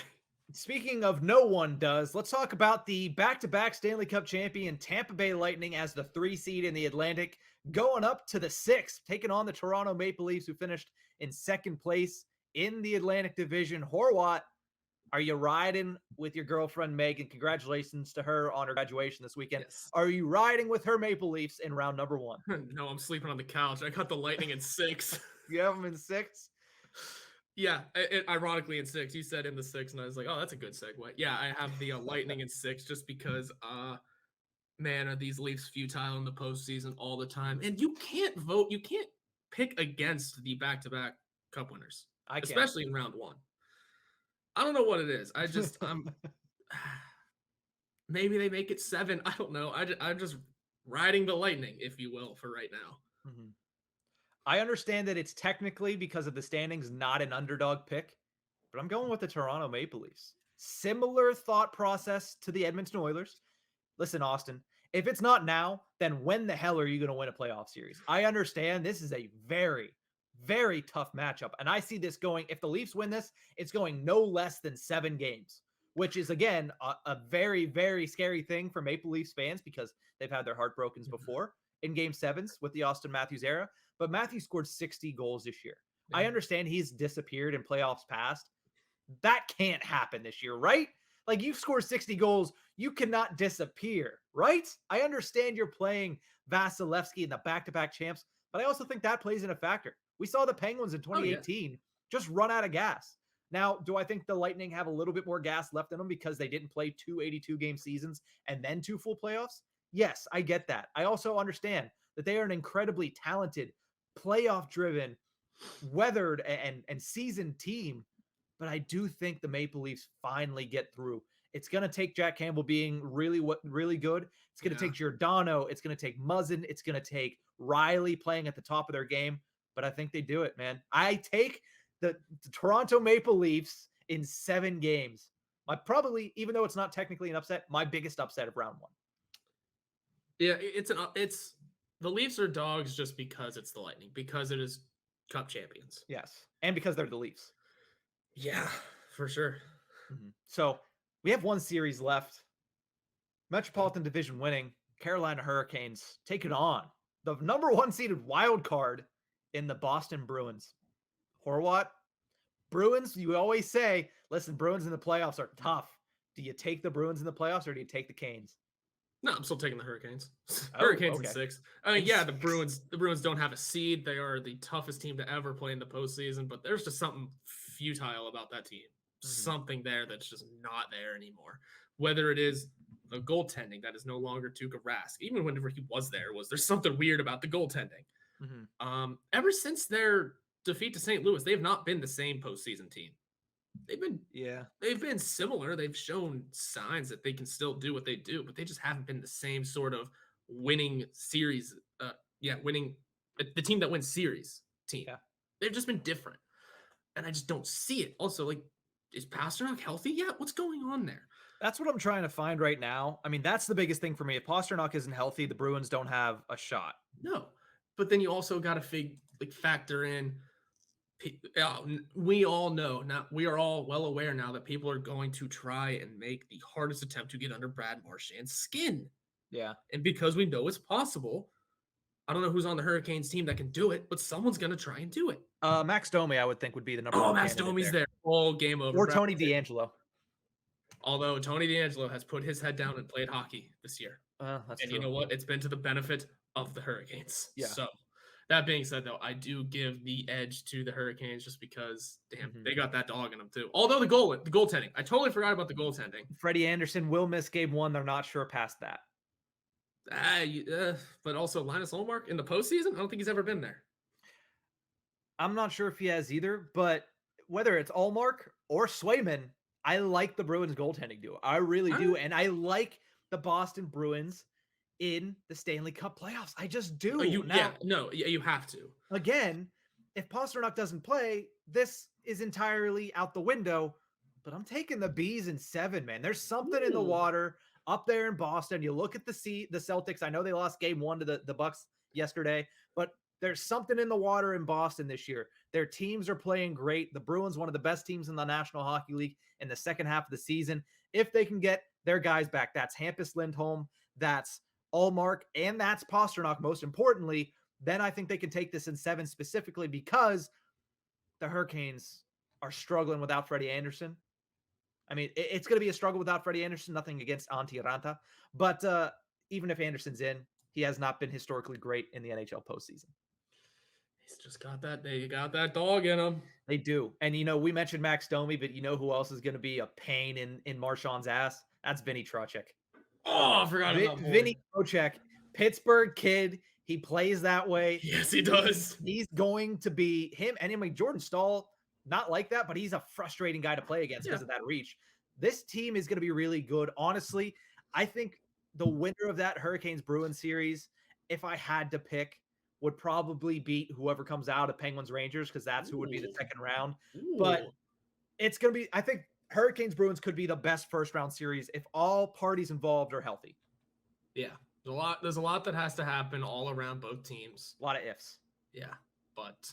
Speaking of no one does, let's talk about the back-to-back Stanley Cup champion Tampa Bay Lightning as the 3 seed in the Atlantic, going up to the 6th, taking on the Toronto Maple Leafs, who finished in 2nd place in the Atlantic Division. Horwat, Are you riding with your girlfriend, Megan? Congratulations to her on her graduation this weekend. Yes. Are you riding with her Maple Leafs in round number 1? No, I'm sleeping on the couch. I got the Lightning in 6. You have them in 6? Yeah, ironically in 6. You said in the 6, and I was like, oh, that's a good segue. Yeah, I have the Lightning in 6 just because, man, are these Leafs futile in the postseason all the time. And you can't vote. You can't pick against the back-to-back Cup winners, I can't. especially in round 1. I don't know what it is. I'm maybe they make it 7. I don't know. I'm just riding the Lightning, if you will, for right now. Mm-hmm. I understand that it's technically, because of the standings, not an underdog pick, but I'm going with the Toronto Maple Leafs. Similar thought process to the Edmonton Oilers. Listen, Austin, if it's not now, then when the hell are you going to win a playoff series? I understand this is a very, very tough matchup. And I see this going, if the Leafs win this, it's going no less than 7 games, which is, again, a very, very scary thing for Maple Leafs fans because they've had their heartbrokens before in Game 7s with the Austin Matthews era. But Matthews scored 60 goals this year. I understand he's disappeared in playoffs past. That can't happen this year, right? Like, you score 60 goals, you cannot disappear, right? I understand you're playing Vasilevsky in the back-to-back champs, but I also think that plays in a factor. We saw the Penguins in 2018 just run out of gas. Now, do I think the Lightning have a little bit more gas left in them because they didn't play 2 82-game seasons and then 2 full playoffs? Yes, I get that. I also understand that they are an incredibly talented, playoff-driven, weathered, and seasoned team. But I do think the Maple Leafs finally get through. It's going to take Jack Campbell being really good. It's going to take Giordano. It's going to take Muzzin. It's going to take Riley playing at the top of their game. But I think they do it, man. I take the Toronto Maple Leafs in 7 games. Probably, even though it's not technically an upset, my biggest upset of round 1. Yeah, it's the Leafs are dogs just because it's the Lightning, because it is Cup champions. Yes, and because they're the Leafs. Yeah, for sure. Mm-hmm. So we have 1 series left. Metropolitan Division winning Carolina Hurricanes taking on the number 1 seeded wild card in the Boston Bruins. Horwat, Bruins, you always say, listen, Bruins in the playoffs are tough. Do you take the Bruins in the playoffs or do you take the Canes? No, I'm still taking the Hurricanes. Hurricanes in 6. I mean, yeah, the Bruins don't have a seed. They are the toughest team to ever play in the postseason, but there's just something futile about that team. Something there that's just not there anymore. Whether it is the goaltending that is no longer Tuukka Rask, even whenever he was there's something weird about the goaltending. Ever since their defeat to St. Louis, they have not been the same postseason team. They've been similar. They've shown signs that they can still do what they do, but they just haven't been the same sort of winning series. Winning the team that wins series team. Yeah. They've just been different, and I just don't see it. Also, like, is Pasternak healthy yet? What's going on there? That's what I'm trying to find right now. I mean, that's the biggest thing for me. If Pasternak isn't healthy, the Bruins don't have a shot. No, but then you also got to factor in. We all know now. We are all well aware now that people are going to try and make the hardest attempt to get under Brad Marchand's skin. Yeah, and because we know it's possible, I don't know who's on the Hurricanes team that can do it, but someone's going to try and do it. Max Domi, I would think, would be the number 1. Max Domi's there. All game over. Or Tony DeAngelo. Although Tony DeAngelo has put his head down and played hockey this year. That's true. You know what? It's been to the benefit of the Hurricanes. Yeah. So that being said, though, I do give the edge to the Hurricanes just because, they got that dog in them too. Although the goaltending, I totally forgot about the goaltending. Freddie Anderson will miss game 1. They're not sure past that. But also Linus Ullmark in the postseason, I don't think he's ever been there. I'm not sure if he has either, but whether it's Ullmark or Swayman, I like the Bruins goaltending duo. I really do. And I like the Boston Bruins in the Stanley Cup playoffs. I just do. You have to. Again, if Pasternak doesn't play, this is entirely out the window, but I'm taking the Bees in 7, man. There's something in the water up there in Boston. You look at the Celtics. I know they lost game 1 to the Bucks yesterday, but there's something in the water in Boston this year. Their teams are playing great. The Bruins, one of the best teams in the National Hockey League in the second half of the season. If they can get their guys back, that's Hampus Lindholm, that's Ullmark, and that's Pasternak, most importantly, then I think they can take this in 7 specifically because the Hurricanes are struggling without Freddie Anderson. I mean, it's going to be a struggle without Freddie Anderson. Nothing against Antti Ranta, but even if Anderson's in, he has not been historically great in the NHL postseason. He's just got that. They got that dog in him. They do. And, we mentioned Max Domi, but you know who else is going to be a pain in Marchand's ass? That's Vinny Trocheck. Oh, I forgot about Vinny Trocheck, Pittsburgh kid. He plays that way. Yes, he does. He's going to be him. And I mean, Jordan Staal, not like that, but he's a frustrating guy to play against because of that reach. This team is going to be really good. Honestly, I think the winner of that Hurricanes-Bruins series, if I had to pick, would probably beat whoever comes out of Penguins-Rangers because that's who would be the second round. But it's going to be, I think Hurricanes-Bruins could be the best first-round series if all parties involved are healthy. Yeah. There's a lot that has to happen all around both teams. A lot of ifs. Yeah, but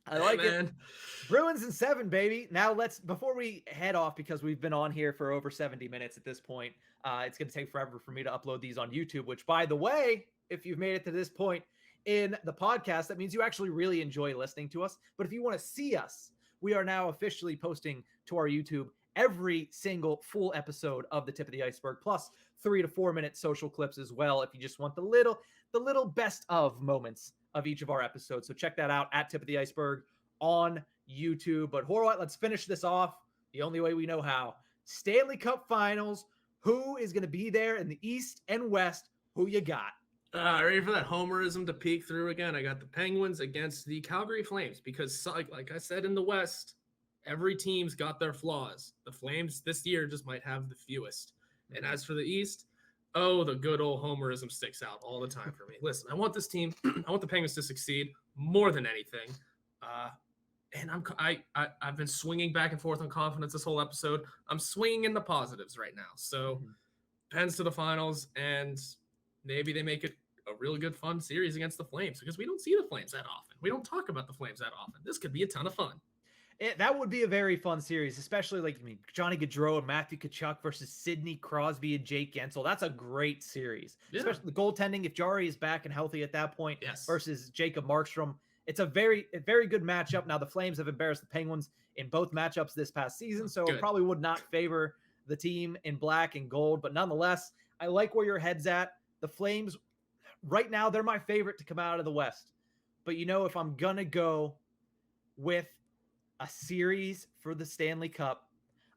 I like it. Bruins in 7, baby. Now before we head off, because we've been on here for over 70 minutes at this point, it's going to take forever for me to upload these on YouTube, which, by the way, if you've made it to this point in the podcast, that means you actually really enjoy listening to us. But if you want to see us, we are now officially posting to our YouTube every single full episode of the Tip of the Ice-Burgh, plus 3 to 4 minute social clips as well, if you just want the little best of moments of each of our episodes. So check that out at Tip of the Ice-Burgh on YouTube. But Horwat, let's finish this off the only way we know how. Stanley Cup Finals. Who is going to be there in the East and West? Who you got? Ready for that homerism to peek through again? I got the Penguins against the Calgary Flames because, like I said, in the West, every team's got their flaws. The Flames this year just might have the fewest. And as for the East, the good old homerism sticks out all the time for me. Listen, I want this team, I want the Penguins to succeed more than anything. And I've been swinging back and forth on confidence this whole episode. I'm swinging in the positives right now. So Pens to the finals, and maybe they make it a really good, fun series against the Flames because we don't see the Flames that often. We don't talk about the Flames that often. This could be a ton of fun. That would be a very fun series, especially Johnny Gaudreau and Matthew Tkachuk versus Sidney Crosby and Jake Gensel. That's a great series, especially the goaltending. If Jari is back and healthy at that point versus Jacob Markstrom, it's a very good matchup. Now, the Flames have embarrassed the Penguins in both matchups this past season, so it probably would not favor the team in black and gold. But nonetheless, I like where your head's at. The Flames, right now, they're my favorite to come out of the West. But, if I'm going to go with a series for the Stanley Cup,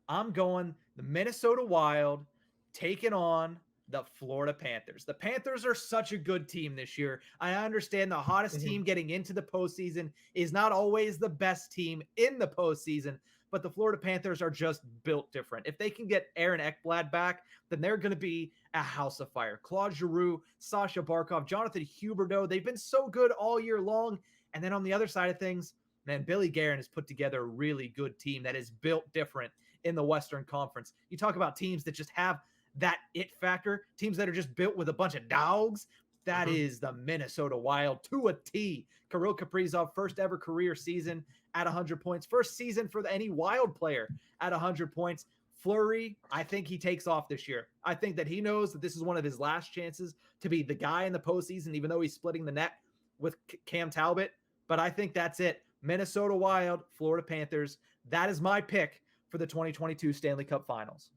I'm going the Minnesota Wild taking on the Florida Panthers. The Panthers are such a good team this year. I understand the hottest team getting into the postseason is not always the best team in the postseason, but the Florida Panthers are just built different. If they can get Aaron Ekblad back, then they're going to be a house of fire. Claude Giroux, Sasha Barkov, Jonathan Huberdeau, they've been so good all year long. And then on the other side of things, man, Billy Guerin has put together a really good team that is built different in the Western Conference. You talk about teams that just have that it factor, teams that are just built with a bunch of dogs. That is the Minnesota Wild to a T. Kirill Kaprizov, first ever career season at 100 points. First season for any Wild player at 100 points. Fleury, I think he takes off this year. I think that he knows that this is one of his last chances to be the guy in the postseason, even though he's splitting the net with Cam Talbot. But I think that's it. Minnesota Wild, Florida Panthers. That is my pick for the 2022 Stanley Cup Finals.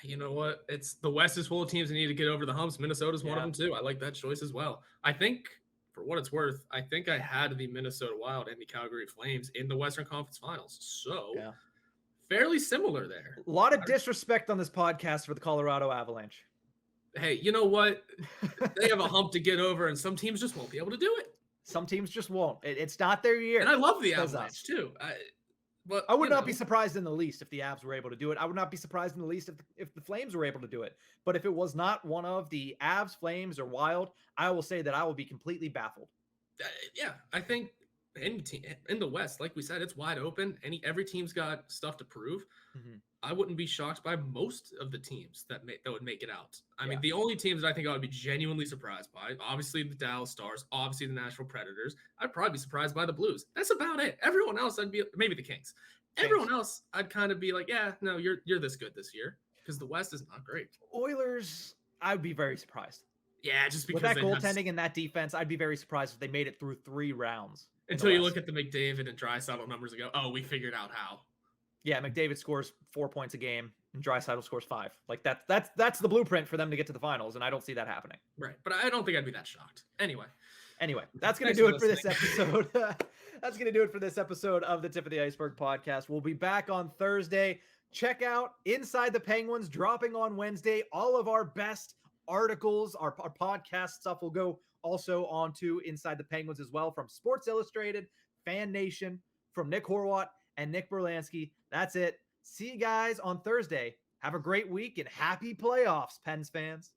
You know what? It's the West is full of teams that need to get over the humps. Minnesota's one of them too. I like that choice as well. I think, for what it's worth, I think I had the Minnesota Wild and the Calgary Flames in the Western Conference Finals. So fairly similar there. A lot of disrespect on this podcast for the Colorado Avalanche. Hey, you know what? They have a hump to get over, and some teams just won't be able to do it. Some teams just won't. It's not their year. And I love the Avalanche too. But I would not be surprised in the least if the Avs were able to do it. I would not be surprised in the least if the Flames were able to do it. But if it was not one of the Avs, Flames, or Wild, I will say that I will be completely baffled. I think in the West, like we said, it's wide open. Every team's got stuff to prove. I wouldn't be shocked by most of the teams that would make it out. I mean, the only teams that I think I would be genuinely surprised by, obviously the Dallas Stars, obviously the Nashville Predators. I'd probably be surprised by the Blues. That's about it. Everyone else, I'd be maybe the Kings. Everyone else, I'd kind of be like, yeah, no, you're this good this year because the West is not great. Oilers, I would be very surprised. Yeah, just because with that goaltending and that defense, I'd be very surprised if they made it through 3 rounds. Until you look at the McDavid and Draisaitl numbers and go, oh, we figured out how. Yeah, McDavid scores 4 points a game and Draisaitl scores 5. Like that's the blueprint for them to get to the finals, and I don't see that happening. Right, but I don't think I'd be that shocked. Anyway, that's going to do it for this episode. That's going to do it for this episode of the Tip of the Ice-Burgh podcast. We'll be back on Thursday. Check out Inside the Penguins dropping on Wednesday. All of our best articles, our podcast stuff will go also onto Inside the Penguins as well, from Sports Illustrated, Fan Nation, from Nick Horwat and Nick Brlansky. That's it. See you guys on Thursday. Have a great week and happy playoffs, Pens fans.